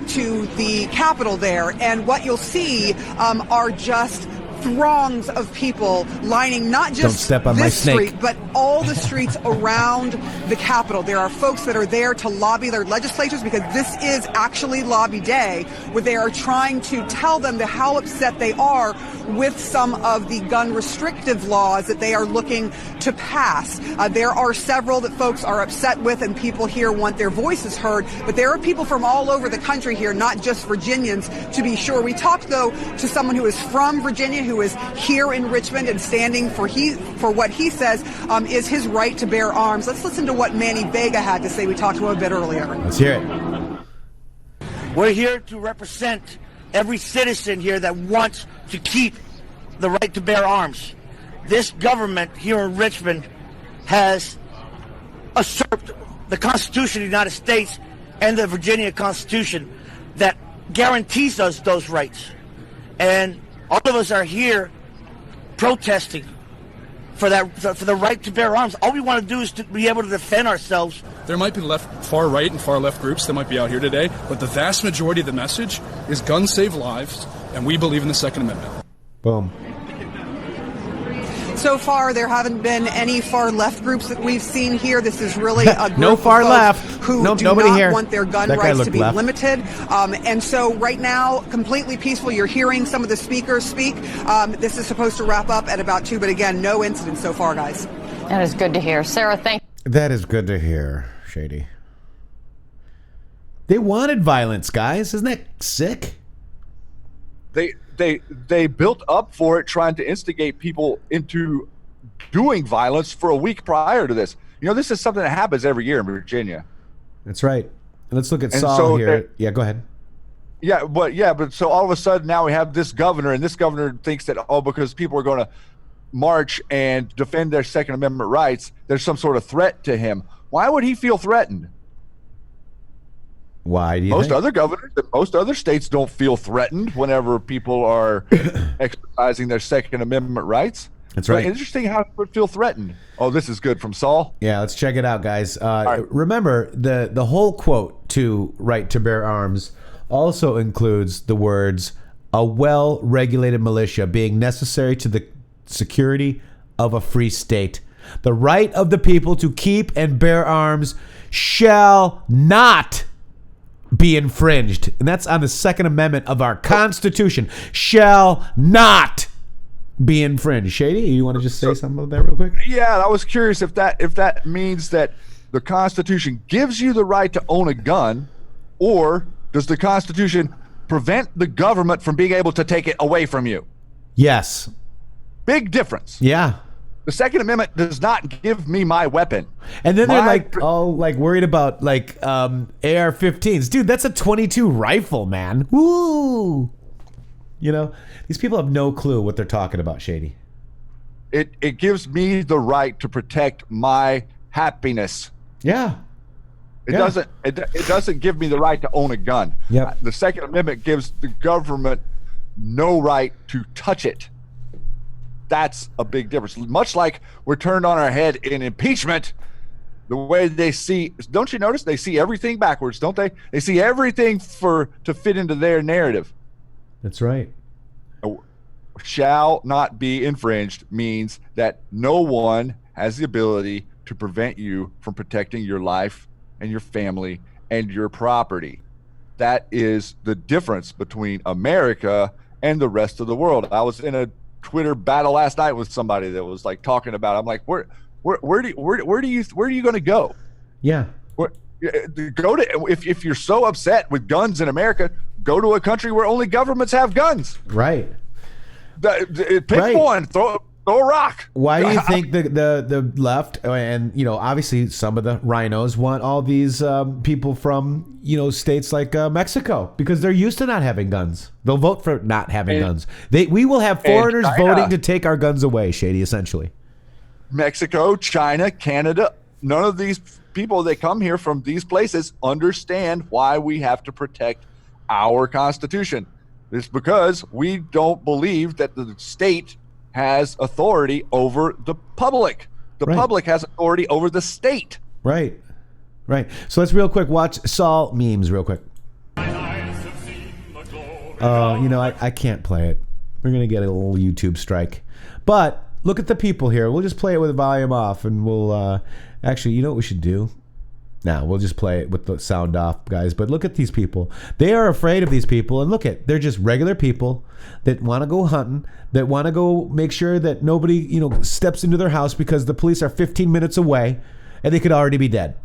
S9: to the Capitol there, and what you'll see are just throngs of people lining not just this street, but all the streets around the Capitol. There are folks that are there to lobby their legislators because this is actually lobby day, where they are trying to tell them how upset they are with some of the gun restrictive laws that they are looking to pass. There are several that folks are upset with and people here want their voices heard, but there are people from all over the country here, not just Virginians, to be sure. We talked, though, to someone who is from Virginia, who is here in Richmond and standing for what he says is his right to bear arms. Let's listen to what Manny Vega had to say. We talked to him a bit earlier.
S1: Let's hear it.
S10: We're here to represent every citizen here that wants to keep the right to bear arms. This government here in Richmond has usurped the Constitution of the United States and the Virginia Constitution that guarantees us those rights. And all of us are here protesting for the right to bear arms. All we want to do is to be able to defend ourselves.
S11: There might be far right and far left groups that might be out here today, but the vast majority of the message is guns save lives, and we believe in the Second Amendment.
S1: Boom.
S9: So far, there haven't been any far left groups that we've seen here. This is really a group
S1: no far
S9: of folks
S1: left
S9: who
S1: nope,
S9: do
S1: nobody
S9: not
S1: here.
S9: want their gun
S1: that
S9: rights to be
S1: left.
S9: limited. And so right now, completely peaceful. You're hearing some of the speakers speak. This is supposed to wrap up at about 2, but again, no incidents so far, guys.
S8: That is good to hear. Sarah, thank you.
S1: That is good to hear, Shady. They wanted violence, guys. Isn't that sick?
S2: They built up for it, trying to instigate people into doing violence for a week prior to this. You know, this is something that happens every year in Virginia.
S1: That's right. And let's look at Saul here. Yeah, go ahead.
S2: Yeah, but so all of a sudden now we have this governor, and this governor thinks that, because people are going to march and defend their Second Amendment rights, there's some sort of threat to him. Why would he feel threatened?
S1: Why do you
S2: most
S1: think?
S2: other governors, most other states don't feel threatened whenever people are exercising their Second Amendment rights.
S1: That's right.
S2: But interesting how it would feel threatened. Oh, this is good from Saul.
S1: Yeah, let's check it out, guys. Remember, the whole quote to right to bear arms also includes the words, a well-regulated militia being necessary to the security of a free state. The right of the people to keep and bear arms shall not be infringed. And that's on the Second Amendment of our Constitution. Shall not be infringed. Shady, you want to just say something about that real quick?
S2: Yeah, I was curious if that means that the Constitution gives you the right to own a gun, or does the Constitution prevent the government from being able to take it away from you?
S1: Yes.
S2: Big difference.
S1: Yeah.
S2: The Second Amendment does not give me my weapon.
S1: And then they're like worried about AR-15s. Dude, that's a .22 rifle, man. Woo! You know, these people have no clue what they're talking about, Shady.
S2: It gives me the right to protect my happiness.
S1: Yeah.
S2: It doesn't give me the right to own a gun.
S1: Yep.
S2: The Second Amendment gives the government no right to touch it. That's a big difference. Much like we're turned on our head in impeachment, the way they see, don't you notice they see everything backwards, don't they? They see everything to fit into their narrative.
S1: That's right.
S2: Shall not be infringed means that no one has the ability to prevent you from protecting your life and your family and your property. That is the difference between America and the rest of the world. I was in a Twitter battle last night with somebody that was like talking about, I'm like, where are you going to go?
S1: Yeah.
S2: Go to, if you're so upset with guns in America, go to a country where only governments have guns.
S1: Right.
S2: Pick one, throw a rock.
S1: Why do you think the left, and obviously some of the rhinos want all these people from states like Mexico, because they're used to not having guns. They'll vote for not having guns. We will have foreigners voting to take our guns away, Shady, essentially.
S2: Mexico, China, Canada, none of these people that come here from these places understand why we have to protect our Constitution. It's because we don't believe that the state has authority over the public. The public has authority over the state.
S1: Right. So let's real quick watch Saul memes real quick. I can't play it. We're going to get a little YouTube strike. But look at the people here. We'll just play it with the volume off, and we'll actually, you know what we should do? Now, we'll just play it with the sound off, guys. But look at these people. They are afraid of these people. And they're just regular people that want to go hunting, that want to go make sure that nobody, steps into their house because the police are 15 minutes away and they could already be dead.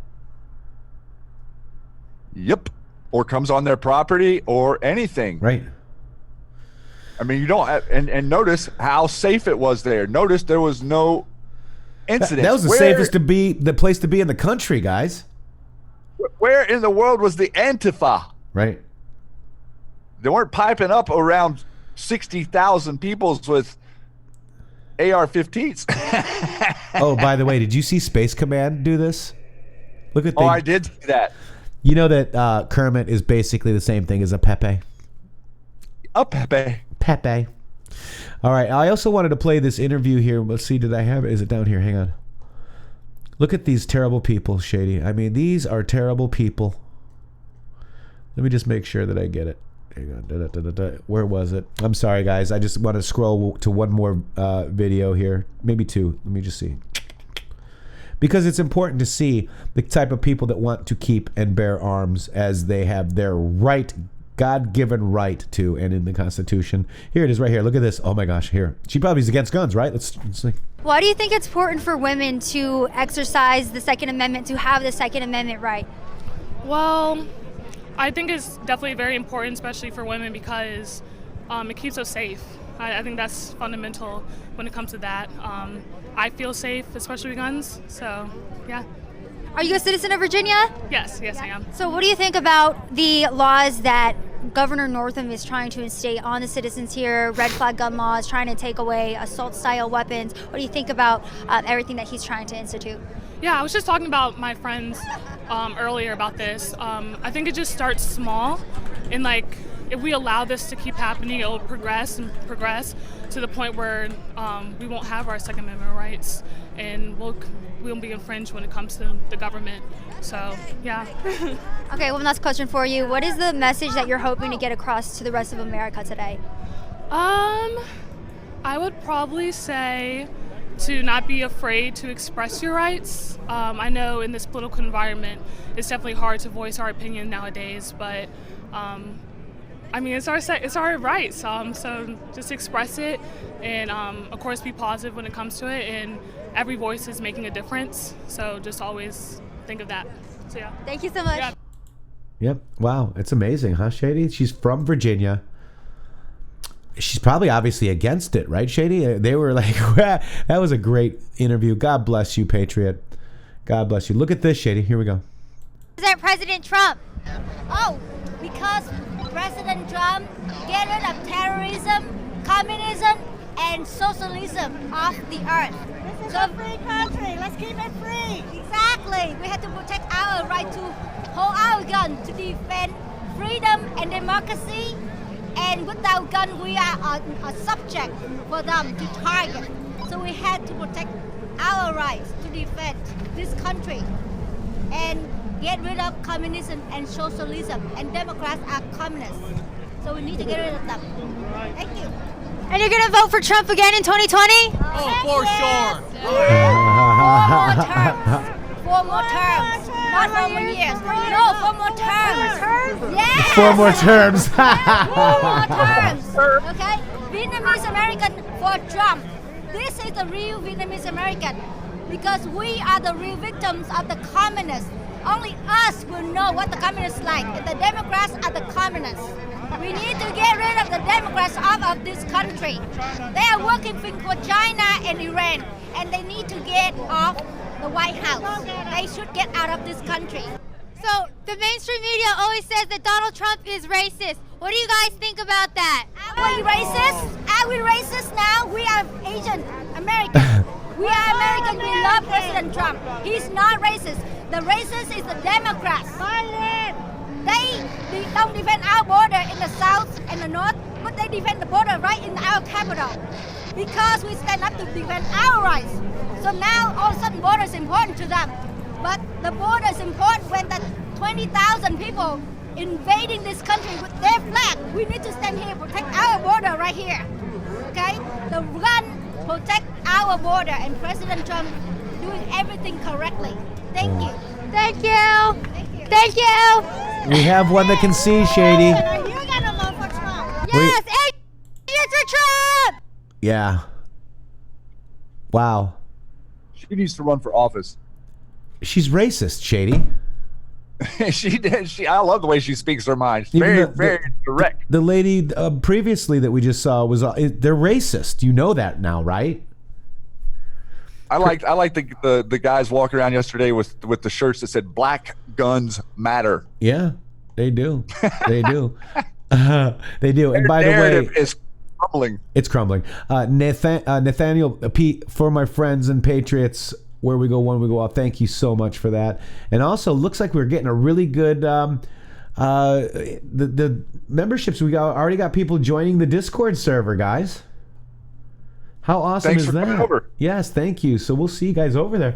S2: Yep. Or comes on their property or anything.
S1: Right.
S2: I mean, you don't have, and notice how safe it was there. Notice there was no incidents.
S1: That was the place to be in the country, guys.
S2: Where in the world was the Antifa?
S1: Right.
S2: They weren't piping up around 60,000 people with AR-15s.
S1: Oh, by the way, did you see Space Command do this? Look at.
S2: I did see that.
S1: You know that Kermit is basically the same thing as a Pepe.
S2: A Pepe.
S1: Pepe. All right. I also wanted to play this interview here. Let's see. Did I have it? Is it down here? Hang on. Look at these terrible people, Shady. I mean, these are terrible people. Let me just make sure that I get it. Hang on. Where was it? I'm sorry, guys. I just want to scroll to one more video here. Maybe two. Let me just see. Because it's important to see the type of people that want to keep and bear arms as they have their right, God-given right to, and in the Constitution. Here it is right here. Look at this. Oh my gosh, here. She probably is against guns, right? Let's see.
S12: Why do you think it's important for women to exercise the Second Amendment, to have the Second Amendment right?
S13: Well, I think it's definitely very important, especially for women, because it keeps us safe. I think that's fundamental when it comes to that. I feel safe, especially with guns, so yeah.
S12: Are you a citizen of Virginia?
S13: Yes, I am.
S12: So what do you think about the laws that Governor Northam is trying to instate on the citizens here, red flag gun laws, trying to take away assault-style weapons? What do you think about everything that he's trying to institute?
S13: Yeah, I was just talking about my friends earlier about this. I think it just starts small in if we allow this to keep happening, it will progress and progress to the point where we won't have our Second Amendment rights, and we'll be infringed when it comes to the government. So, yeah.
S12: Okay, one last question for you. What is the message that you're hoping to get across to the rest of America today?
S13: I would probably say to not be afraid to express your rights. I know in this political environment, it's definitely hard to voice our opinion nowadays, but I mean, it's our rights. So just express it, and of course, be positive when it comes to it. And every voice is making a difference. So just always think of that. So yeah.
S12: Thank you so much.
S13: Yeah.
S1: Yep. Wow. It's amazing, huh, Shady? She's from Virginia. She's probably obviously against it, right, Shady? They were like, that was a great interview. God bless you, Patriot. God bless you. Look at this, Shady. Here we go.
S12: Is that President Trump?
S14: Oh, because President Trump get rid of terrorism, communism, and socialism off the earth.
S15: This is a free country. Let's keep it free.
S14: Exactly. We have to protect our right to hold our gun to defend freedom and democracy. And without gun, we are a subject for them to target. So we had to protect our rights to defend this country and get rid of communism and socialism. And Democrats are communists. So we need to get rid of them. Thank you.
S12: And you're going to vote for Trump again in 2020?
S15: Oh, for sure.
S14: 4 more terms. Not 4 more years. No, 4 more terms. Yes.
S1: 4 more terms.
S14: 4 more terms. Okay? Vietnamese American for Trump. This is the real Vietnamese American because we are the real victims of the communists. Only us will know what the communists like. The Democrats are the communists. We need to get rid of the Democrats off of this country. They are working for China and Iran, and they need to get off the White House. They should get out of this country.
S12: So the mainstream media always says that Donald Trump is racist. What do you guys think about that?
S14: Are we racist? Are we racist now? We are Asian American. We are American. We love President Trump. He's not racist. The racist is the Democrats. They don't defend our border in the south and the north, but they defend the border right in our capital because we stand up to defend our rights. So now all of a sudden border is important to them. But the border is important when the 20,000 people invading this country with their flag. We need to stand here, protect our border right here. Okay? The gun protect our border, and President Trump doing everything correctly. Thank you.
S12: Thank you.
S14: Thank you.
S12: Thank you.
S1: We have one that can see, Shady.
S15: Are you gonna vote for Trump?
S12: Yes, it's for Trump.
S1: Yeah. Wow.
S2: She needs to run for office.
S1: She's racist, Shady.
S2: She did. I love the way she speaks her mind. She's very direct.
S1: The lady previously that we just saw was they're racist. You know that now, right?
S2: I like the guys walking around yesterday with the shirts that said "Black Guns Matter."
S1: Yeah, they do. They do. They do. And by the way,
S2: is crumbling.
S1: It's crumbling. Nathaniel Pete, for my friends and Patriots, where we go one, we go out. Thank you so much for that. And also, looks like we're getting a really good. The memberships we already got people joining the Discord server, guys. How awesome
S2: Thanks
S1: is
S2: for
S1: that?
S2: coming over.
S1: Yes, thank you. So we'll see you guys over there.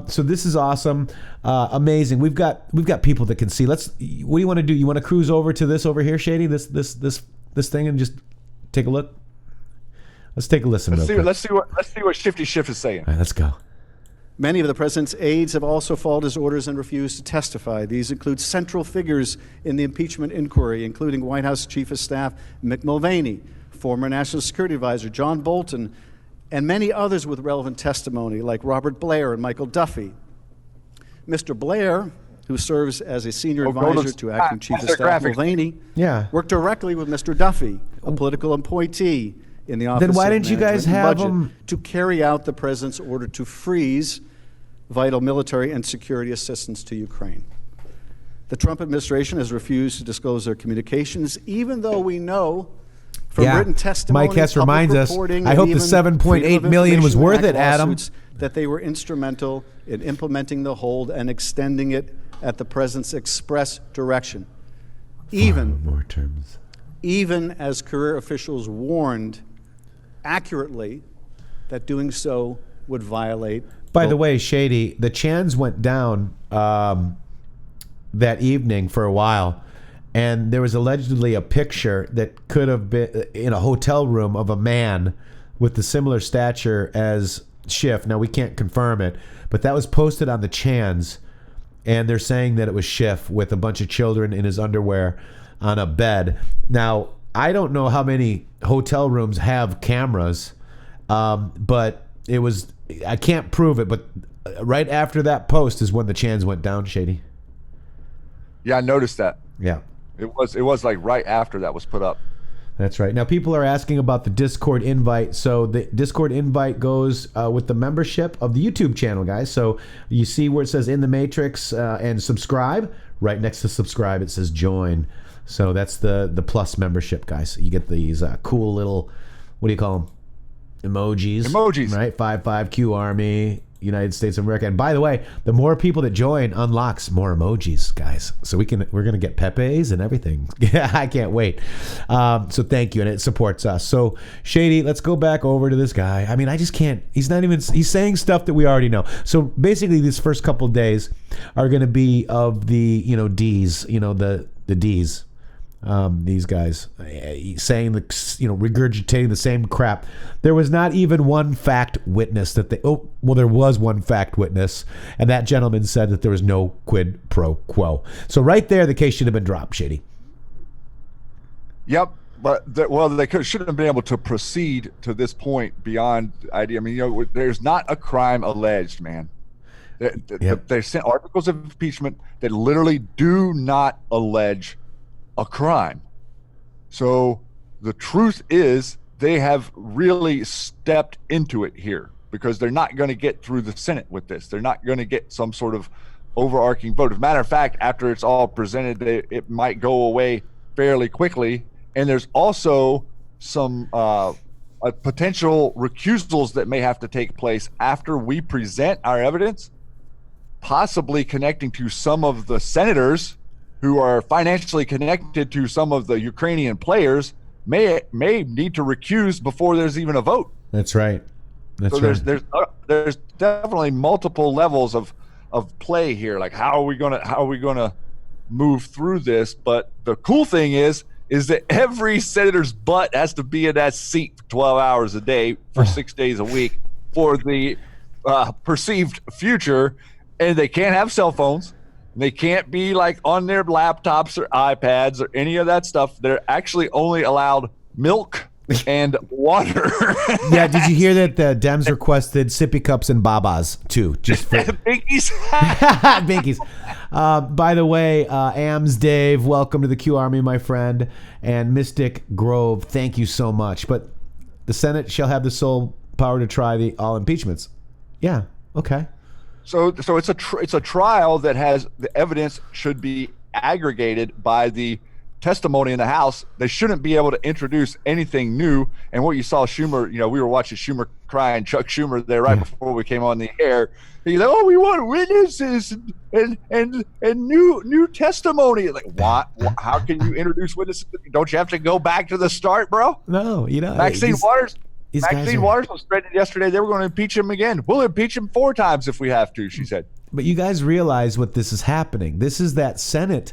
S1: So this is awesome, amazing. We've got people that can see. What do you want to do? You want to cruise over to this over here, Shady? This thing, and just take a look. Let's take a listen.
S2: Let's see what Shifty Schiff is saying.
S1: All right, let's go.
S16: Many of the president's aides have also followed his orders and refused to testify. These include central figures in the impeachment inquiry, including White House Chief of Staff Mick Mulvaney, former National Security Advisor John Bolton, and many others with relevant testimony, like Robert Blair and Michael Duffy. Mr. Blair, who serves as a senior advisor to Acting Chief of Staff Mulvaney, worked directly with Mr. Duffy, a political appointee in the Office
S1: Then why
S16: of
S1: didn't you guys have them
S16: to carry out the president's order to freeze vital military and security assistance to Ukraine. The Trump administration has refused to disclose their communications, even though we know from written testimony,
S1: Mike Hess reminds us,
S16: reporting,
S1: I hope the 7.8 million was worth it, Adam.
S16: That they were instrumental in implementing the hold and extending it at the president's express direction. Even
S1: more terms.
S16: even as career officials warned accurately that doing so would violate.
S1: By the way, Shady, the Chans went down that evening for a while, and there was allegedly a picture that could have been in a hotel room of a man with the similar stature as Schiff. Now, we can't confirm it, but that was posted on the Chans, and they're saying that it was Schiff with a bunch of children in his underwear on a bed. Now, I don't know how many hotel rooms have cameras, but it was, I can't prove it, but right after that post is when the Chans went down, Shady.
S2: Yeah, I noticed that.
S1: Yeah.
S2: It was like right after that was put up.
S1: That's right. Now, people are asking about the Discord invite. So the Discord invite goes with the membership of the YouTube channel, guys. So you see where it says intheMatrixx and subscribe. Right next to subscribe, it says join. So that's the plus membership, guys. You get these cool little, what do you call them? Emojis. Right? 55 Q Army, United States of America. And by the way, the more people that join unlocks more emojis, guys. So we're gonna get Pepe's and everything. Yeah, I can't wait. So thank you, and it supports us. So Shady, let's go back over to this guy. I mean, I just can't. He's saying stuff that we already know. So basically, these first couple days are gonna be of the D's, the D's. These guys saying regurgitating the same crap. There was not even one fact witness that there was one fact witness, and that gentleman said that there was no quid pro quo. So right there, the case should have been dropped, Shady.
S2: Yep, but they shouldn't have been able to proceed to this point beyond idea. I mean, there's not a crime alleged, man. They sent articles of impeachment that literally do not allege a crime. So the truth is they have really stepped into it here, because they're not going to get through the Senate with this. They're not going to get some sort of overarching vote. As a matter of fact, after it's all presented, it might go away fairly quickly. And there's also some potential recusals that may have to take place after we present our evidence, possibly connecting to some of the senators who are financially connected to some of the Ukrainian players, may need to recuse before there's even a vote.
S1: That's right.
S2: There's definitely multiple levels of play here. Like, how are we gonna move through this? But the cool thing is that every senator's butt has to be in that seat for 12 hours a day for 6 days a week for the perceived future, and they can't have cell phones. They can't be like on their laptops or iPads or any of that stuff. They're actually only allowed milk and water.
S1: Yeah, did you hear that the Dems requested sippy cups and babas too? Just for
S2: Binkies.
S1: Binkies. By the way, Ams Dave, welcome to the Q Army, my friend, and Mystic Grove, thank you so much. But the Senate shall have the sole power to try all impeachments. Yeah. Okay.
S2: So it's a trial that has the evidence should be aggregated by the testimony in the House. They shouldn't be able to introduce anything new. And what you saw Schumer, we were watching Schumer cry and Chuck Schumer there right before we came on the air. He's like, "Oh, we want witnesses and new testimony." Like, what? How can you introduce witnesses? Don't you have to go back to the start, bro?
S1: No,
S2: Maxine Waters was threatened yesterday. They were going to impeach him again. We'll impeach him 4 times if we have to, she said.
S1: But you guys realize what this is happening. This is that Senate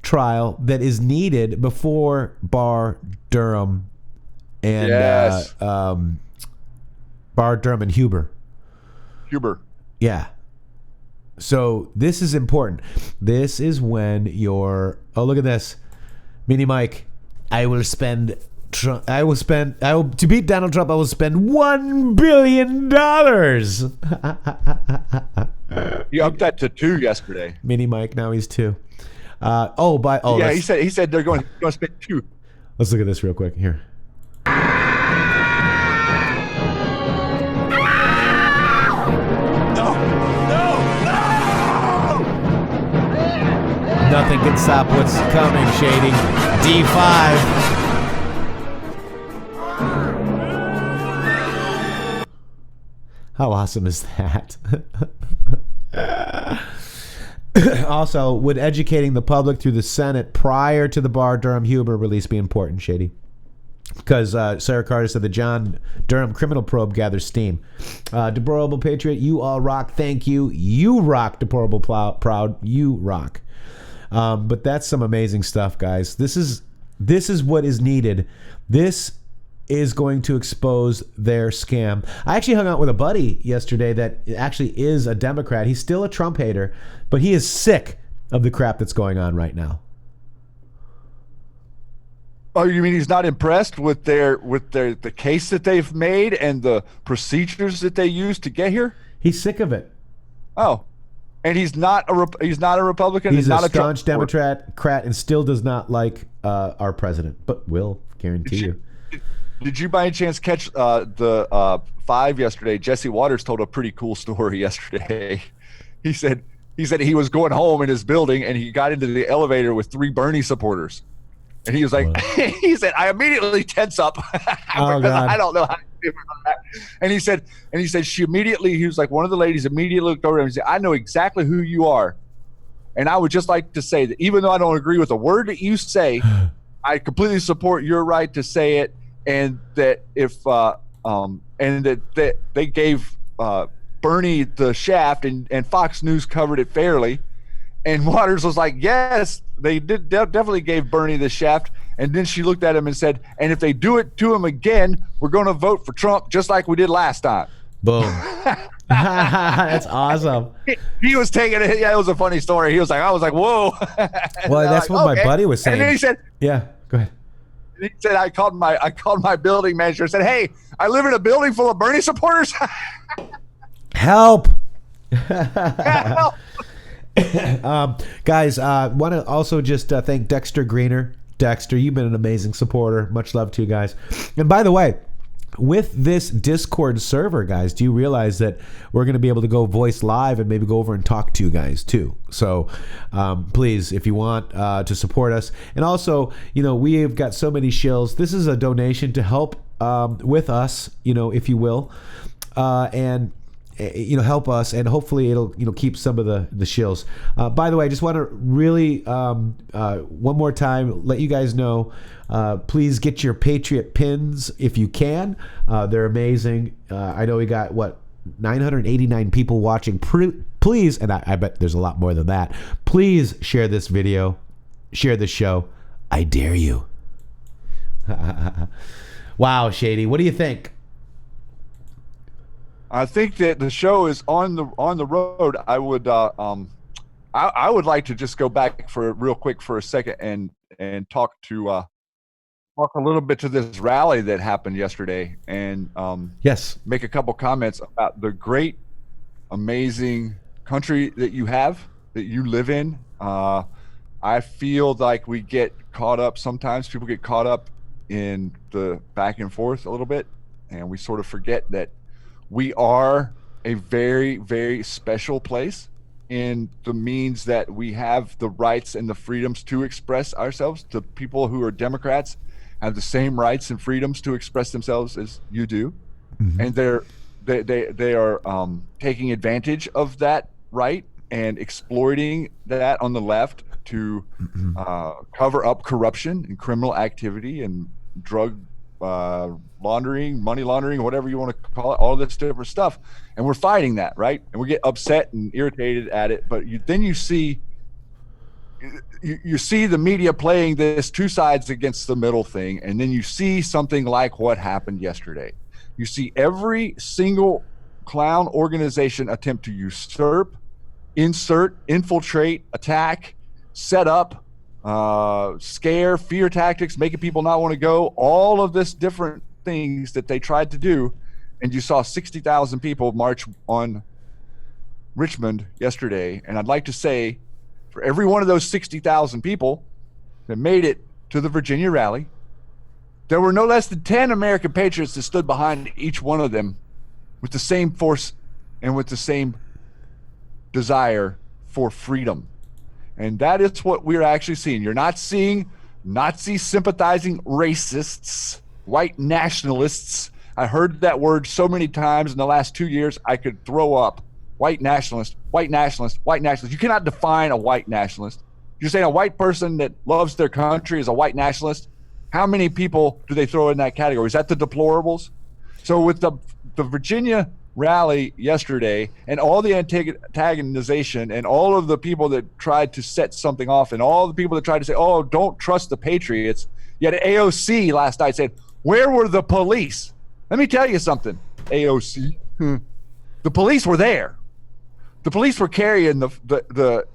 S1: trial that is needed before Barr, Durham, and Barr, Durham, and Huber. Yeah. So this is important. This is when look at this. Mini Mike, to beat Donald Trump, I will spend $1 billion.
S2: You upped that to 2 yesterday.
S1: Mini Mike, now he's 2.
S2: He said they're going to spend 2.
S1: Let's look at this real quick here. Nothing can stop what's coming, Shady. D5. How awesome is that? Also, would educating the public through the Senate prior to the Barr Durham Huber release be important, Shady? Because Sarah Carter said the John Durham criminal probe gathers steam. Deplorable Patriot, you all rock. Thank you. You rock, Deplorable Proud. You rock. But that's some amazing stuff, guys. This is what is needed. This is going to expose their scam. I actually hung out with a buddy yesterday that actually is a Democrat. He's still a Trump hater, but he is sick of the crap that's going on right now.
S2: Oh, you mean he's not impressed with the case that they've made and the procedures that they used to get here?
S1: He's sick of it.
S2: Oh, and he's not a Republican.
S1: He's
S2: not
S1: a staunch Democrat, and still does not like our president, but will guarantee you.
S2: Did you by any chance catch the 5 yesterday? Jesse Waters told a pretty cool story yesterday. He said he was going home in his building and he got into the elevator with 3 Bernie supporters. And he was like, he said, I immediately tense up because I don't know how to do that. And he said, he was like, one of the ladies immediately looked over him and said, I know exactly who you are. And I would just like to say that even though I don't agree with a word that you say, I completely support your right to say it. And that if that they gave Bernie the shaft and Fox News covered it fairly. And Waters was like, yes, they definitely gave Bernie the shaft. And then she looked at him and said, and if they do it to him again, we're going to vote for Trump just like we did last time.
S1: Boom. That's awesome.
S2: He was taking it. Yeah, it was a funny story. I was like, whoa.
S1: Well, that's what my buddy was saying.
S2: And then he said,
S1: yeah, go ahead.
S2: He said, I called my building manager and said, hey, I live in a building full of Bernie supporters.
S1: Help. Help. Guys, want to also just thank Dexter Greener. Dexter, you've been an amazing supporter. Much love to you guys. And by the way, with this Discord server, guys, do you realize that we're going to be able to go voice live and maybe go over and talk to you guys too? So please, if you want to support us. And also, we have got so many shills. This is a donation to help with us, if you will. And help us, and hopefully it'll keep some of the shills. By the way, I just want to really one more time let you guys know, please get your Patriot pins if you can. They're amazing. I know we got 989 people watching. Please, and I bet there's a lot more than that. Please share this video, share the show. I dare you. Wow, Shady, what do you think?
S2: I think that the show is on the road. I would I would like to just go back real quick for a second and talk a little bit to this rally that happened yesterday, and
S1: yes,
S2: make a couple comments about the great, amazing country that you live in. I feel like we get caught up sometimes. People get caught up in the back and forth a little bit, and we sort of forget that we are a very, very special place in the means that we have the rights and the freedoms to express ourselves. The people who are Democrats have the same rights and freedoms to express themselves as you do. Mm-hmm. And they are taking advantage of that right and exploiting that on the left to cover up corruption and criminal activity and drug laundering, money laundering, whatever you want to call it, all this different stuff. And we're fighting that, right? And we get upset and irritated at it. But then you see the media playing this two sides against the middle thing. And then you see something like what happened yesterday. You see every single clown organization attempt to usurp, insert, infiltrate, attack, set up, scare, fear tactics, making people not want to go, all of this different things that they tried to do. And you saw 60,000 people march on Richmond yesterday. And I'd like to say, for every one of those 60,000 people that made it to the Virginia rally, there were no less than 10 American patriots that stood behind each one of them with the same force and with the same desire for freedom. And that is what we're actually seeing. You're not seeing Nazi sympathizing racists, white nationalists. I heard that word so many times in the last 2 years, I could throw up white nationalist, white nationalist, white nationalist. You cannot define a white nationalist. You're saying a white person that loves their country is a white nationalist. How many people do they throw in that category? Is that the deplorables? So with the Virginia rally yesterday and all the antagonization and all of the people that tried to set something off and all the people that tried to say, oh, don't trust the Patriots. Yet AOC last night said, where were the police? Let me tell you something, AOC. The police were there. The police were carrying the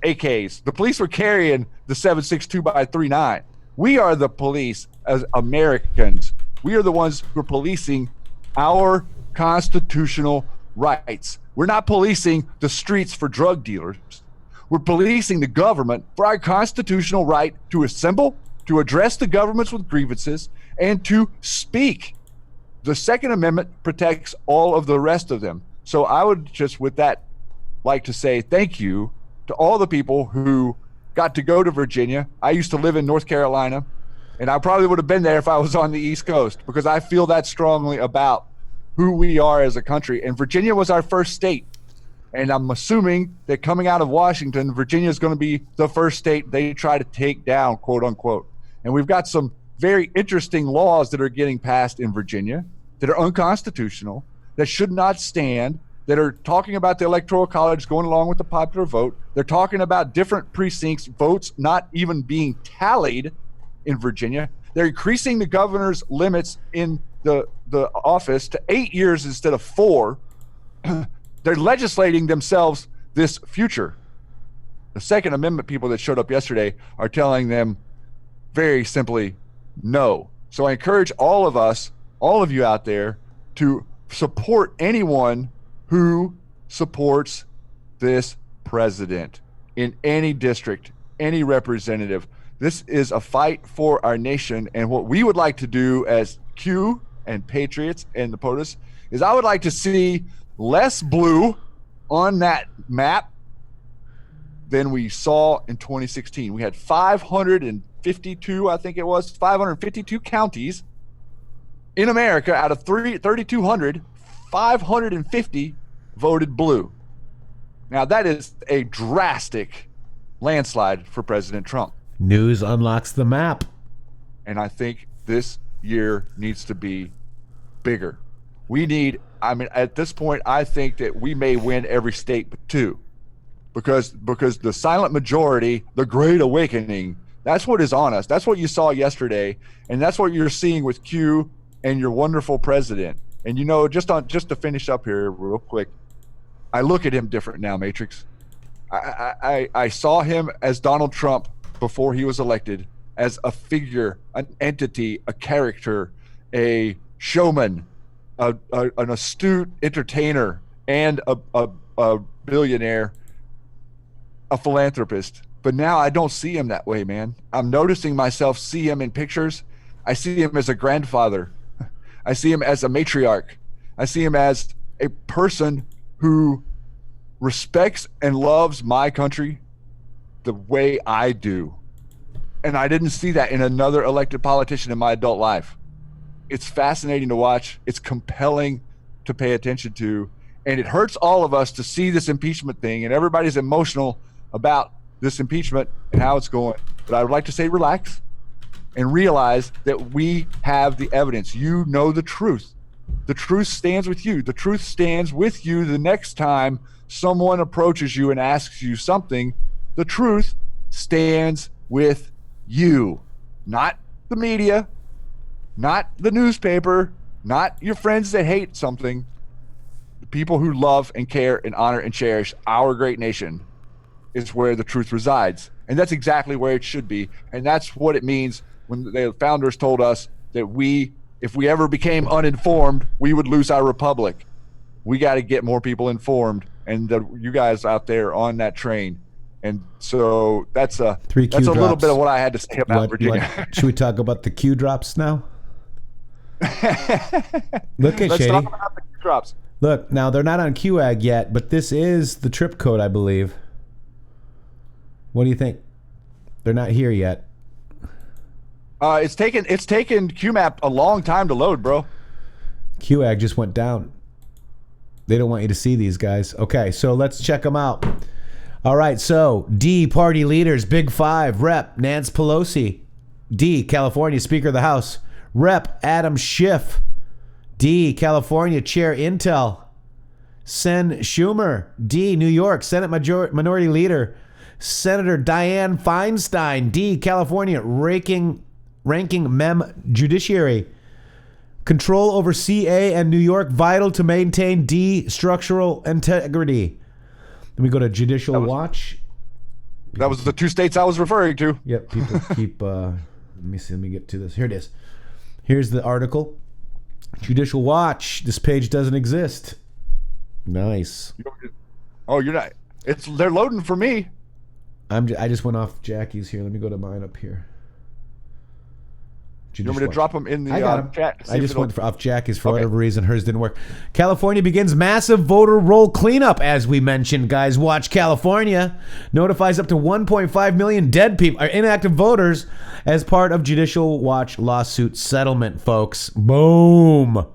S2: AKs. The police were carrying the 7.62x39. We are the police as Americans. We are the ones who are policing our constitutional rights. We're not policing the streets for drug dealers. We're policing the government for our constitutional right to assemble, to address the governments with grievances, and to speak. The Second Amendment protects all of the rest of them. So I would just, with that, like to say thank you to all the people who got to go to Virginia. I used to live in North Carolina, and I probably would have been there if I was on the East Coast, because I feel that strongly about who we are as a country. And Virginia was our first state. And I'm assuming that coming out of Washington, Virginia is going to be the first state they try to take down, quote unquote. And we've got some very interesting laws that are getting passed in Virginia that are unconstitutional, that should not stand, that are talking about the Electoral College going along with the popular vote. They're talking about different precincts, votes not even being tallied in Virginia. They're increasing the governor's limits in the office to 8 years instead of 4. They're legislating themselves this future. The Second Amendment people that showed up yesterday are telling them very simply no. So I encourage all of us, all of you out there, to support anyone who supports this president in any district, any representative. This is a fight for our nation. And what we would like to do as Q and Patriots and the POTUS is I would like to see less blue on that map than we saw in 2016. We had 552, I think it was, 552 counties in America. Out of 3,200, 550 voted blue. Now that is a drastic landslide for President Trump.
S1: News unlocks the map.
S2: And I think this year needs to be bigger. We need, I mean, at this point, I think that we may win every state but 2. Because the silent majority, the great awakening, that's what is on us. That's what you saw yesterday, and that's what you're seeing with Q and your wonderful president. And you know, just to finish up here real quick, I look at him different now, Matrixxx. I saw him as Donald Trump before he was elected, as a figure, an entity, a character, a showman, an astute entertainer, and a billionaire, a philanthropist. But now I don't see him that way, man. I'm noticing myself see him in pictures. I see him as a grandfather. I see him as a matriarch. I see him as a person who respects and loves my country the way I do. And I didn't see that in another elected politician in my adult life. It's fascinating to watch. It's compelling to pay attention to. And it hurts all of us to see this impeachment thing, and everybody's emotional about this impeachment and how it's going. But I would like to say relax and realize that we have the evidence. You know the truth. The truth stands with you. The truth stands with you the next time someone approaches you and asks you something. The truth stands with you, not the media, not the newspaper, not your friends that hate something. The people who love and care and honor and cherish our great nation is where the truth resides. And that's exactly where it should be. And that's what it means when the founders told us that if we ever became uninformed, we would lose our republic. We got to get more people informed, and you guys out there on that train. And so that's a little bit of what I had to say about Virginia.
S1: Should we talk about the Q drops now? Look at
S2: Let's
S1: Shady.
S2: talk about the Q drops.
S1: Look, now they're not on QAG yet, but this is the trip code, I believe. What do you think? They're not here yet.
S2: It's taken QMAP a long time to load, bro.
S1: QAG just went down. They don't want you to see these guys. Okay, so let's check them out. All right, so D, party leaders, Big Five, Rep. Nancy Pelosi. D, California, Speaker of the House. Rep. Adam Schiff. D, California, Chair Intel. Sen Schumer. D, New York, Senate Minority Leader. Senator Dianne Feinstein. D, California, ranking Mem Judiciary. Control over CA and New York vital to maintain D, structural integrity. Then we go to Judicial Watch.
S2: That was the 2 states I was referring to.
S1: Yep, people keep... let me see, let me get to this. Here it is. Here's the article. Judicial Watch. This page doesn't exist. Nice.
S2: Oh, you're not... They're loading for me.
S1: I just went off Jackie's here. Let me go to mine up here.
S2: You want me to drop them in the chat?
S1: I just went off Jackie's for whatever reason. Hers didn't work. California begins massive voter roll cleanup, as we mentioned, guys. Watch California. Notifies up to 1.5 million dead people, or inactive voters, as part of Judicial Watch lawsuit settlement, folks. Boom.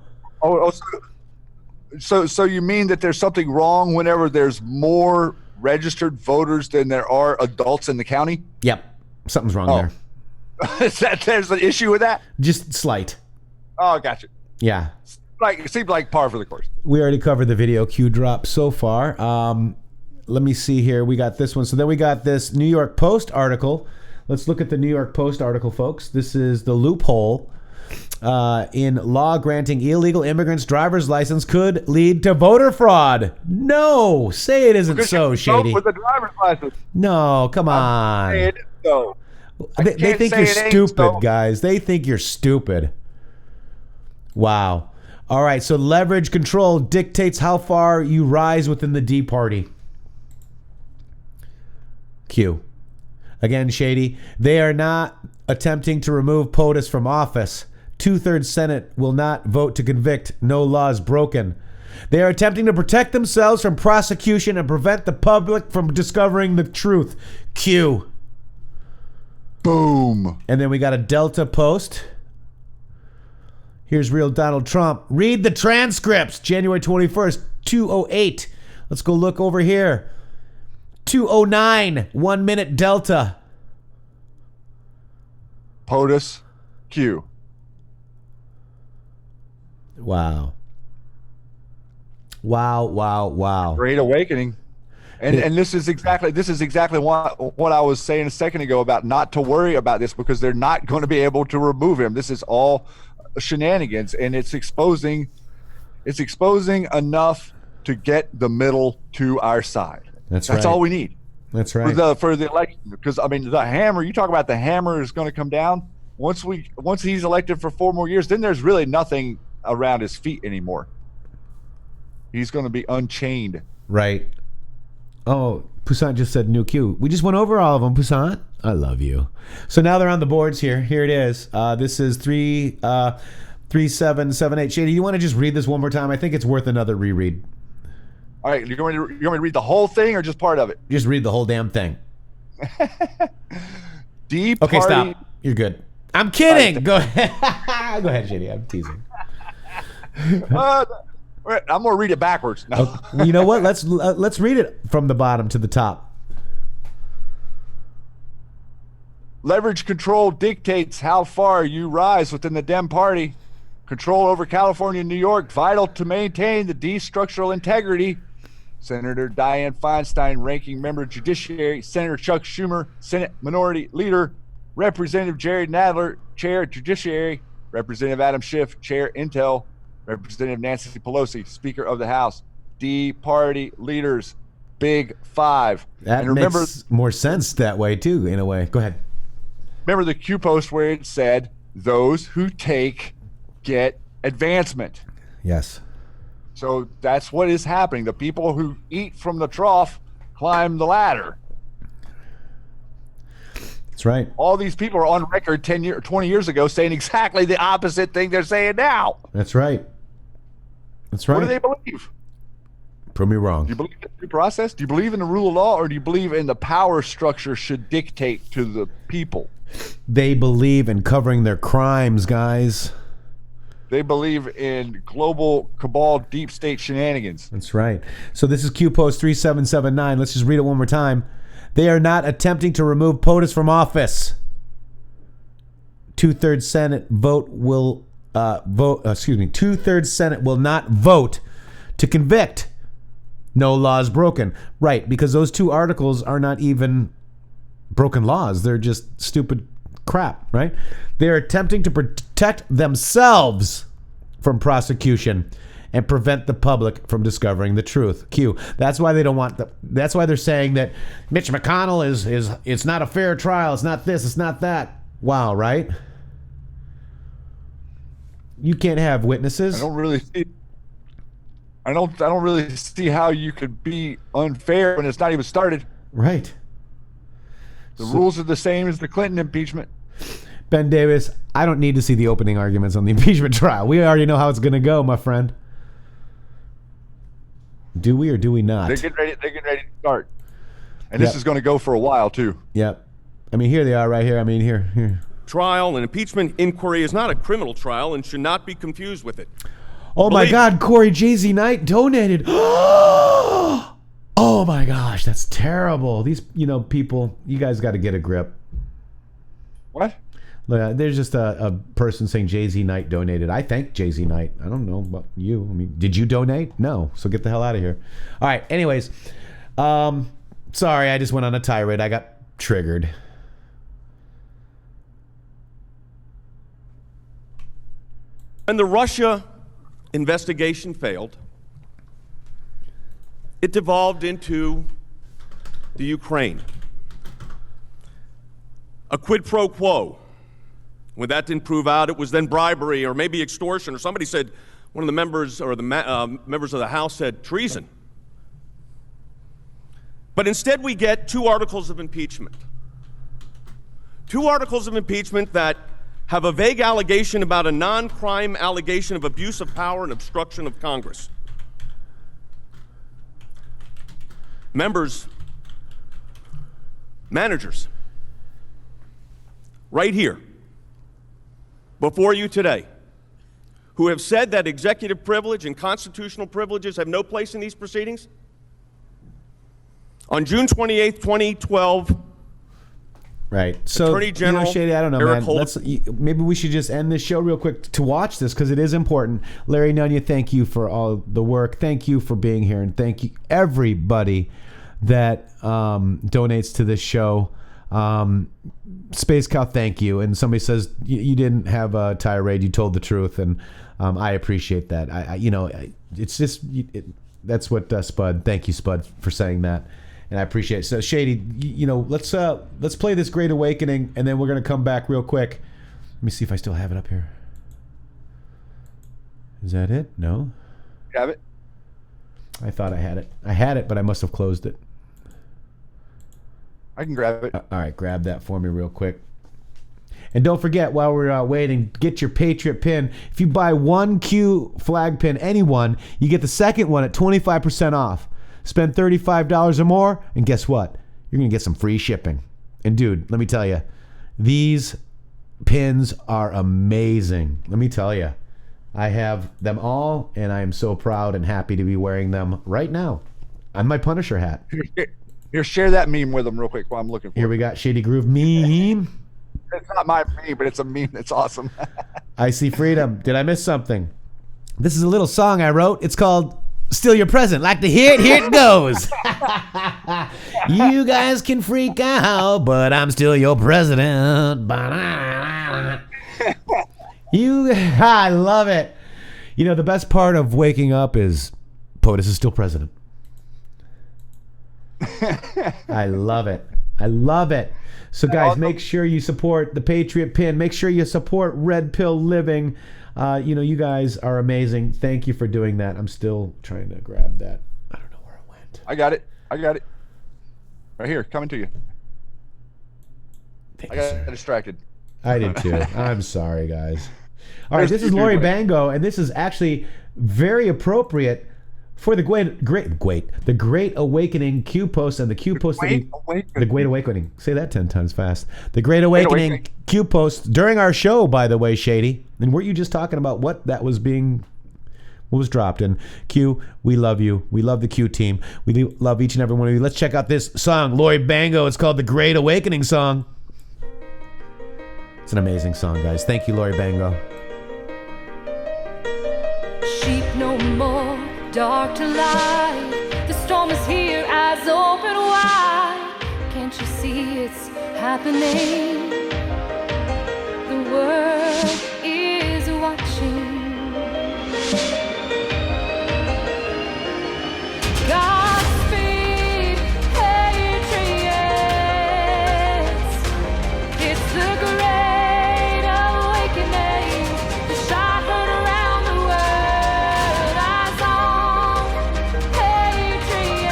S2: So you mean that there's something wrong whenever there's more registered voters than there are adults in the county?
S1: Yep. Something's wrong there.
S2: Is that there's an issue with that?
S1: Just slight.
S2: Oh, gotcha.
S1: Yeah.
S2: It seems like par for the course.
S1: We already covered the video cue drop so far. Let me see here. We got this one. So then we got this New York Post article. Let's look at the New York Post article, folks. This is the loophole in law granting illegal immigrants driver's license could lead to voter fraud. No, say it isn't so, Shady.
S2: With the driver's license.
S1: No, come on.
S2: It is so.
S1: They think you're stupid, guys. They think you're stupid. Wow. All right, so leverage control dictates how far you rise within the D party. Q. Again, Shady. They are not attempting to remove POTUS from office. 2/3 Senate will not vote to convict. No laws broken. They are attempting to protect themselves from prosecution and prevent the public from discovering the truth. Q.
S2: Boom.
S1: And then we got a Delta Post. Here's real Donald Trump. Read the transcripts. January 21st, 2:08. Let's go look over here. 2:09, 1 minute Delta.
S2: POTUS Q.
S1: Wow. Wow.
S2: Great awakening. And this is exactly what I was saying a second ago about not to worry about this because they're not going to be able to remove him. This is all shenanigans, and it's exposing enough to get the middle to our side.
S1: That's
S2: all we need.
S1: That's right.
S2: For the election, because I mean the hammer. You talk about the hammer is going to come down once he's elected for 4 more years. Then there's really nothing around his feet anymore. He's going to be unchained.
S1: Right. Oh, Poussaint just said new Q. We just went over all of them, Poussaint. I love you. So now they're on the boards here. Here it is. This is 3778. Shady, you want to just read this one more time? I think it's worth another reread.
S2: All right, you want me to read the whole thing or just part of it?
S1: Just read the whole damn thing.
S2: D
S1: okay,
S2: party.
S1: stop. You're good. I'm kidding. Right. Go ahead. Go ahead, Shady. I'm teasing.
S2: I'm gonna read it backwards. No.
S1: Okay. You know what? Let's read it from the bottom to the top.
S2: Leverage control dictates how far you rise within the Dem Party. Control over California and New York vital to maintain the D structural integrity. Senator Dianne Feinstein, ranking member Judiciary. Senator Chuck Schumer, Senate Minority Leader. Representative Jerry Nadler, Chair Judiciary. Representative Adam Schiff, Chair Intel. Representative Nancy Pelosi, Speaker of the House. D party leaders, Big Five.
S1: That makes more sense that way too, in a way. Go ahead.
S2: Remember the Q post where it said, "Those who take get advancement."
S1: Yes.
S2: So that's what is happening. The people who eat from the trough climb the ladder.
S1: That's right.
S2: All these people are on record 20 years ago saying exactly the opposite thing they're saying now.
S1: That's right. That's right.
S2: What do they believe?
S1: Prove me wrong.
S2: Do you believe in due process? Do you believe in the rule of law, or do you believe in the power structure should dictate to the people?
S1: They believe in covering their crimes, guys.
S2: They believe in global cabal deep state shenanigans.
S1: That's right. So this is Q Post 3779. Let's just read it one more time. They are not attempting to remove POTUS from office. 2/3 Senate vote will Two-thirds Senate will not vote to convict. No laws broken. Right, because those two articles are not even broken laws. They're just stupid crap, right? They're attempting to protect themselves from prosecution and prevent the public from discovering the truth. Q. That's why they don't want that's why they're saying that Mitch McConnell is it's not a fair trial, it's not this, it's not that. Wow, right? You can't have witnesses.
S2: I don't really see how you could be unfair when it's not even started.
S1: Right.
S2: The rules are the same as the Clinton impeachment.
S1: Ben Davis, I don't need to see the opening arguments on the impeachment trial. We already know how it's going to go, my friend. Do we or do we not?
S2: They're getting ready to start. And this is going to go for a while, too.
S1: Yep. I mean, here they are right here. I mean, here.
S17: Trial and impeachment inquiry is not a criminal trial and should not be confused with it.
S1: Oh, my God. Corey Jay-Z Knight donated. Oh, my gosh. That's terrible. These, people, you guys got to get a grip.
S2: What?
S1: Look, there's just a person saying Jay-Z Knight donated. I thank Jay-Z Knight. I don't know about you. I mean, did you donate? No. So get the hell out of here. All right. Anyways, sorry, I just went on a tirade. I got triggered.
S17: When the Russia investigation failed, it devolved into the Ukraine. A quid pro quo. When that didn't prove out, it was then bribery or maybe extortion, or somebody said, one of the members or the members of the House said treason. But instead we get two articles of impeachment. Two articles of impeachment that have a vague allegation about a non-crime allegation of abuse of power and obstruction of Congress. Managers, right here, before you today, who have said that executive privilege and constitutional privileges have no place in these proceedings. On June 28th, 2012,
S1: right. So,
S17: Attorney General
S1: Shady, I don't know,
S17: Eric
S1: man. Maybe we should just end this show real quick to watch this because it is important. Larry Nunya, thank you for all the work. Thank you for being here, and thank you everybody that donates to this show. Space Cow, thank you. And somebody says you didn't have a tirade, you told the truth, and I appreciate that. It's just that's what Spud. Thank you, Spud, for saying that, and I appreciate it. So Shady, let's play this Great Awakening, and then we're gonna come back real quick. Let me see if I still have it up here. Is that it? No.
S2: You have it?
S1: I thought I had it. I had it, but I must have closed it.
S2: I can grab it.
S1: All right, grab that for me real quick. And don't forget, while we're waiting, get your Patriot pin. If you buy one Q flag pin, any one, you get the second one at 25% off. Spend $35 or more, and guess what? You're going to get some free shipping. And dude, let me tell you, these pins are amazing. Let me tell you. I have them all, and I am so proud and happy to be wearing them right now on my Punisher hat.
S2: Here, share that meme with them real quick while I'm looking for it.
S1: Here we got Shady Groove meme.
S2: It's not my meme, but it's a meme that's awesome.
S1: I see freedom. Did I miss something? This is a little song I wrote. It's called Still Your Present. Like to hear it? Here it goes. You guys can freak out, but I'm still your president. I love it. The best part of waking up is POTUS is still president. I love it. I love it. So guys, make sure you support the Patriot pin. Make sure you support Red Pill Living. You guys are amazing. Thank you for doing that. I'm still trying to grab that. I don't know where it went.
S2: I got it. Right here, coming to you.
S1: Thank
S2: I got distracted.
S1: I did too. I'm sorry, guys. All right, this is Lori Bango, and this is actually very appropriate For the Great Awakening Q post and the Q post the Great Awakening. Say that 10 times fast. The Great Awakening Q post during our show, by the way, Shady. And weren't you just talking about what was dropped? And Q, we love you. We love the Q team. We love each and every one of you. Let's check out this song, Lori Bango. It's called the Great Awakening song. It's an amazing song, guys. Thank you, Lori Bango.
S18: Sheep no more, dark to light. The storm is here, eyes open wide. Can't you see it's happening? The world is watching. Godspeed, Patriots. It's the great awakening. The shot heard around the world. Eyes on Patriots.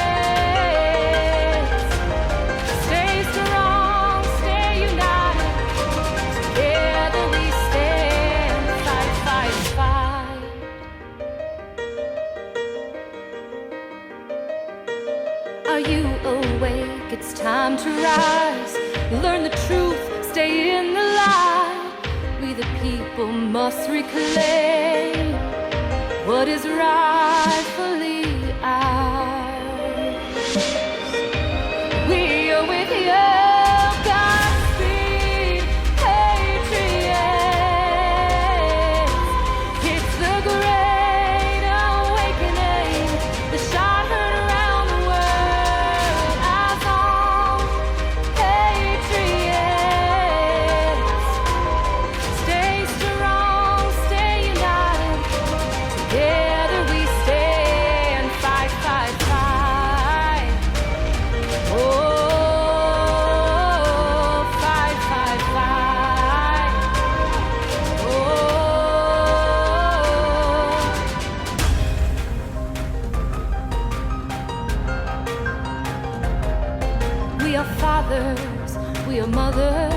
S18: Stay strong, stay united. Together we stand. Fight, fight, fight. Are you awake? It's time to rise. Learn the truth, stay in the light. We the people must reclaim what is rightfully ours. We are with you. Godspeed, Patriots. It's the great awakening. The shot heard around the world. Eyes on Patriots. Stay strong, stay united. Together we stand. Fight, fight, fight. Oh, fight, fight, fight. Oh. We are fathers, we are mothers,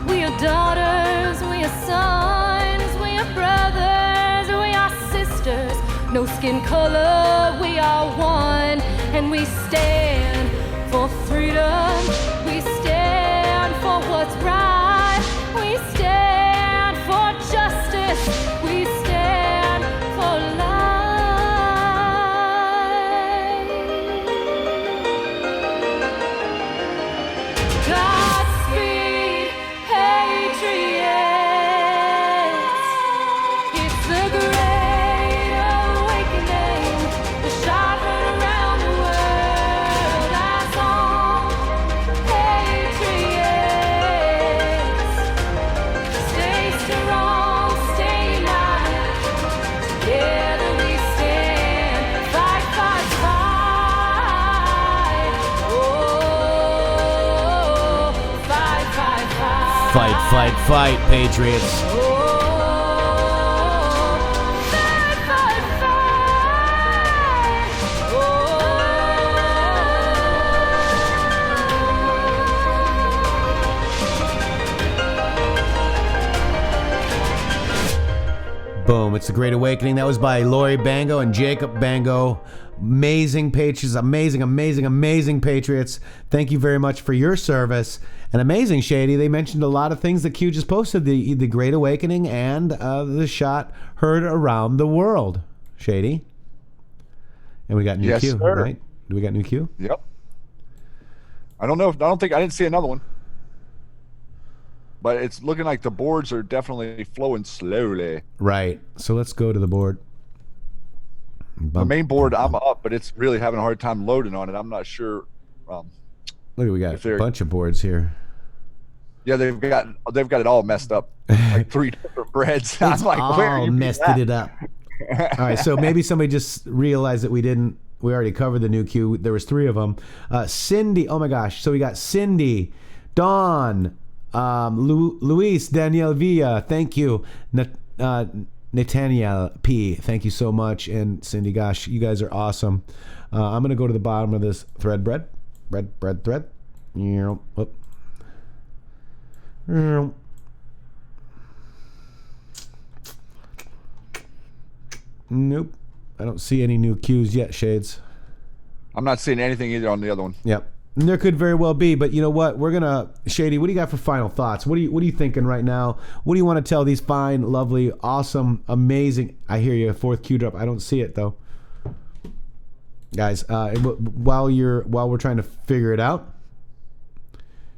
S18: we are daughters, we are sons, we are brothers, we are sisters. No skin color, we are one, and we stand for freedom. We stand for what's right. We stand for justice. We stand for life. Godspeed, Patriots. It's the great awakening. The shot heard around the world. Eyes on Patriots. Stay strong, stay united. Together we stand. Fight, fight, fight. Oh, fight, fight, fight.
S1: Fight, fight, fight, Patriots.
S18: Fight, fight, fight.
S1: Boom. It's the Great Awakening. That was by Lori Bango and Jacob Bango. Amazing Patriots. Amazing, amazing, amazing Patriots. Thank you very much for your service. And amazing, Shady. They mentioned a lot of things that Q just posted. The Great Awakening and the shot heard around the world. Shady. And we got new
S2: Yes,
S1: Q,
S2: sir.
S1: right? Do we got new Q?
S2: Yep. I don't know. I didn't see another one. But it's looking like the boards are definitely flowing slowly.
S1: Right. So let's go to the board.
S2: The main board, I'm up, but it's really having a hard time loading on it. I'm not sure.
S1: Look, we got a bunch of boards here.
S2: Yeah, they've got it all messed up. Like 3 different breads.
S1: It's
S2: I'm like, where
S1: all
S2: you
S1: messed
S2: at?
S1: it up. All right, so maybe somebody just realized that we already covered the new Q. There was 3 of them. Cindy, oh my gosh. So we got Cindy, Dawn, Luis, Danielle Villa, thank you. Nathaniel P, thank you so much. And Cindy, gosh, you guys are awesome. I'm going to go to the bottom of this thread. Whoop. Nope. I don't see any new cues yet, Shades.
S2: I'm not seeing anything either on the other one.
S1: Yep. And there could very well be, but you know what? We're gonna, Shady, what do you got for final thoughts? What are you thinking right now? What do you want to tell these fine, lovely, awesome, amazing? I hear you. Fourth cue drop. I don't see it though, guys. While we're trying to figure it out,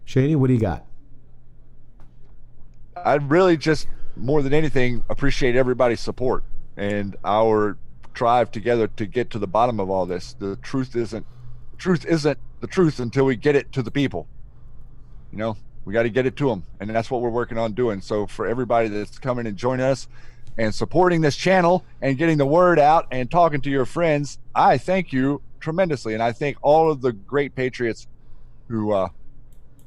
S1: Shady, what do you got?
S2: I'd really just, more than anything, appreciate everybody's support and our drive together to get to the bottom of all this. The truth isn't the truth until we get it to the people. You know, we got to get it to them, and that's what we're working on doing. So for everybody that's coming and joining us and supporting this channel and getting the word out and talking to your friends, I thank you tremendously. And I thank all of the great Patriots who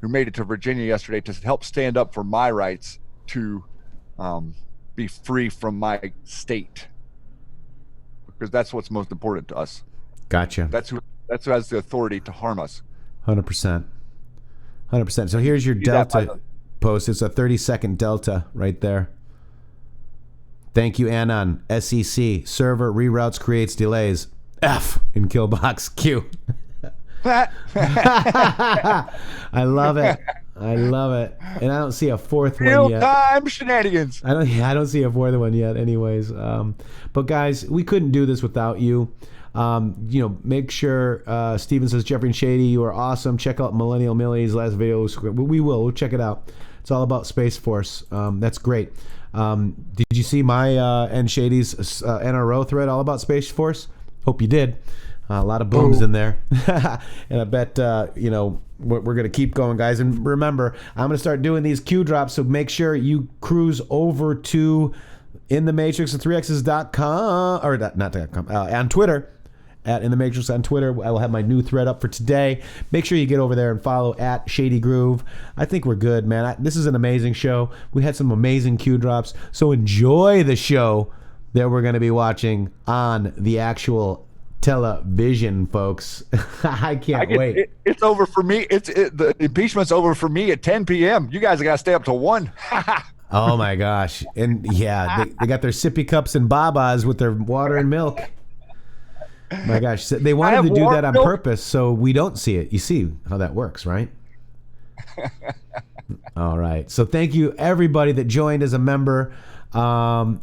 S2: made it to Virginia yesterday to help stand up for my rights to be free from my state, because that's what's most important to us.
S1: Gotcha.
S2: That's who has the authority to harm us.
S1: 100%. 100%. So here's your Delta post. It's a 30-second Delta right there. Thank you, Anon. SEC. Server reroutes, creates delays. F in Killbox. Q. I love it. I love it. And I don't see a fourth one yet.
S2: Real-time shenanigans.
S1: I don't see a fourth one yet anyways. But guys, we couldn't do this without you. Make sure Steven says, Jeffrey and Shady, you are awesome. Check out Millennial Millie's last video. We'll check it out. It's all about Space Force. That's great. Did you see my and Shady's NRO thread all about Space Force? Hope you did. A lot of booms in there. And I bet, we're going to keep going, guys. And remember, I'm going to start doing these Q drops, so make sure you cruise over to intheMatrixx and 3x's.com, or not.com, on Twitter, at intheMatrixx on Twitter. I will have my new thread up for today. Make sure you get over there and follow at Shady Groove. I think we're good, man. This is an amazing show. We had some amazing Q drops, so enjoy the show that we're going to be watching on the actual television, folks. I can't wait.
S2: It's over for me. The impeachment's over for me at 10 p.m. You guys got to stay up till 1.
S1: Oh my gosh. And yeah, they got their sippy cups and babas with their water and milk. My gosh, they wanted to do that on purpose so we don't see it. You see how that works, right? All right. So thank you everybody that joined as a member. I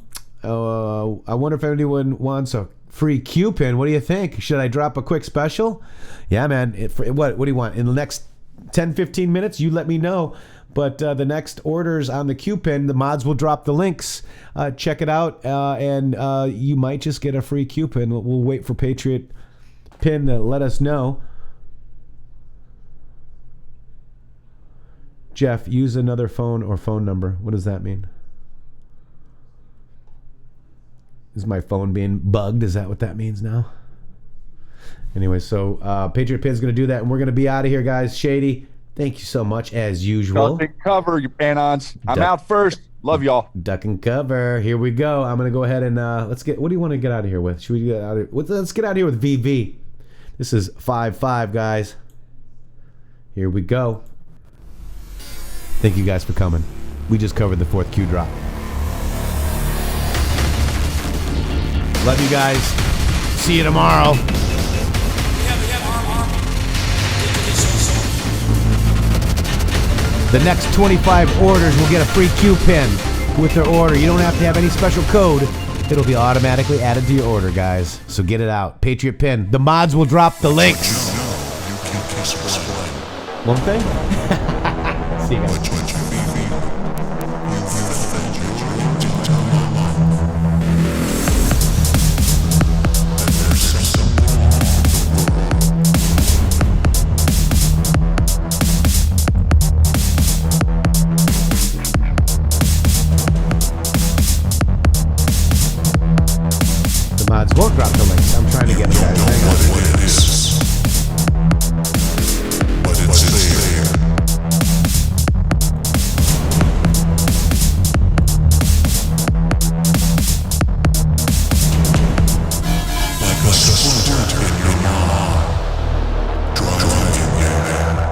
S1: wonder if anyone wants a free Q pin. What do you think? Should I drop a quick special? Yeah, man. What do you want? In the next 10-15 minutes, you let me know. But the next orders on the Q pin, the mods will drop the links. Check it out, and you might just get a free Q pin. We'll wait for Patriot Pin to let us know. Jeff, use another phone or phone number. What does that mean? Is my phone being bugged? Is that what that means now? Anyway, so Patriot Pin's going to do that, and we're going to be out of here, guys. Shady, thank you so much, as usual.
S2: Duck and cover, you Anons. I'm out first. Love y'all.
S1: Duck and cover. Here we go. I'm going to go ahead and let's get. What do you want to get out of here with? Should we get out of? Let's get out of here with VV. This is 5-5, guys. Here we go. Thank you guys for coming. We just covered the fourth Q drop. Love you guys. See you tomorrow. The next 25 orders will get a free Q pin with their order. You don't have to have any special code. It'll be automatically added to your order, guys. So get it out. Patriot Pin. The mods will drop the links. One thing? See you guys. Mods won't drop the links. I'm trying to get them, guys. Hang on.
S19: But it's there. Like a splinter in your mind, driving you mad.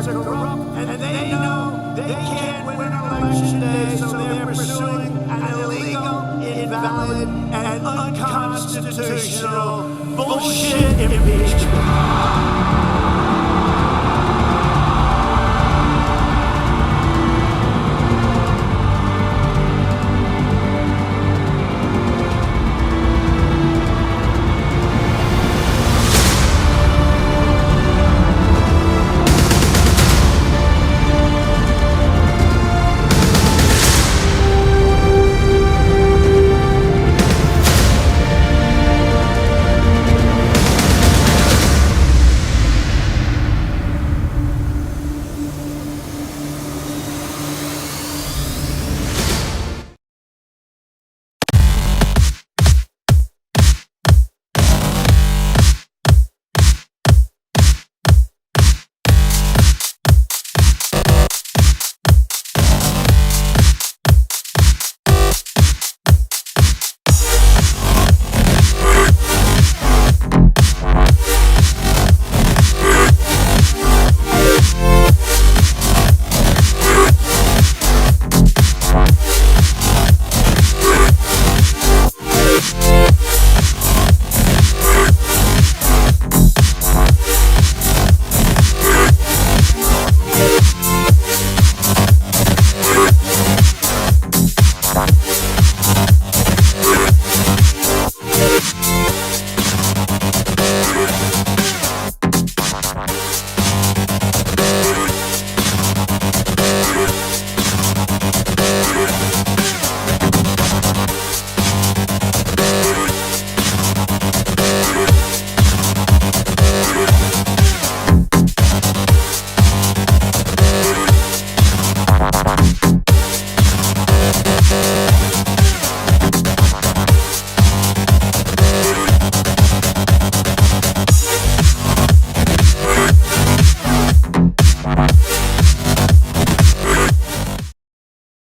S4: are corrupt, and they know they can't win election day, so they're pursuing an illegal, invalid, and unconstitutional bullshit impeachment.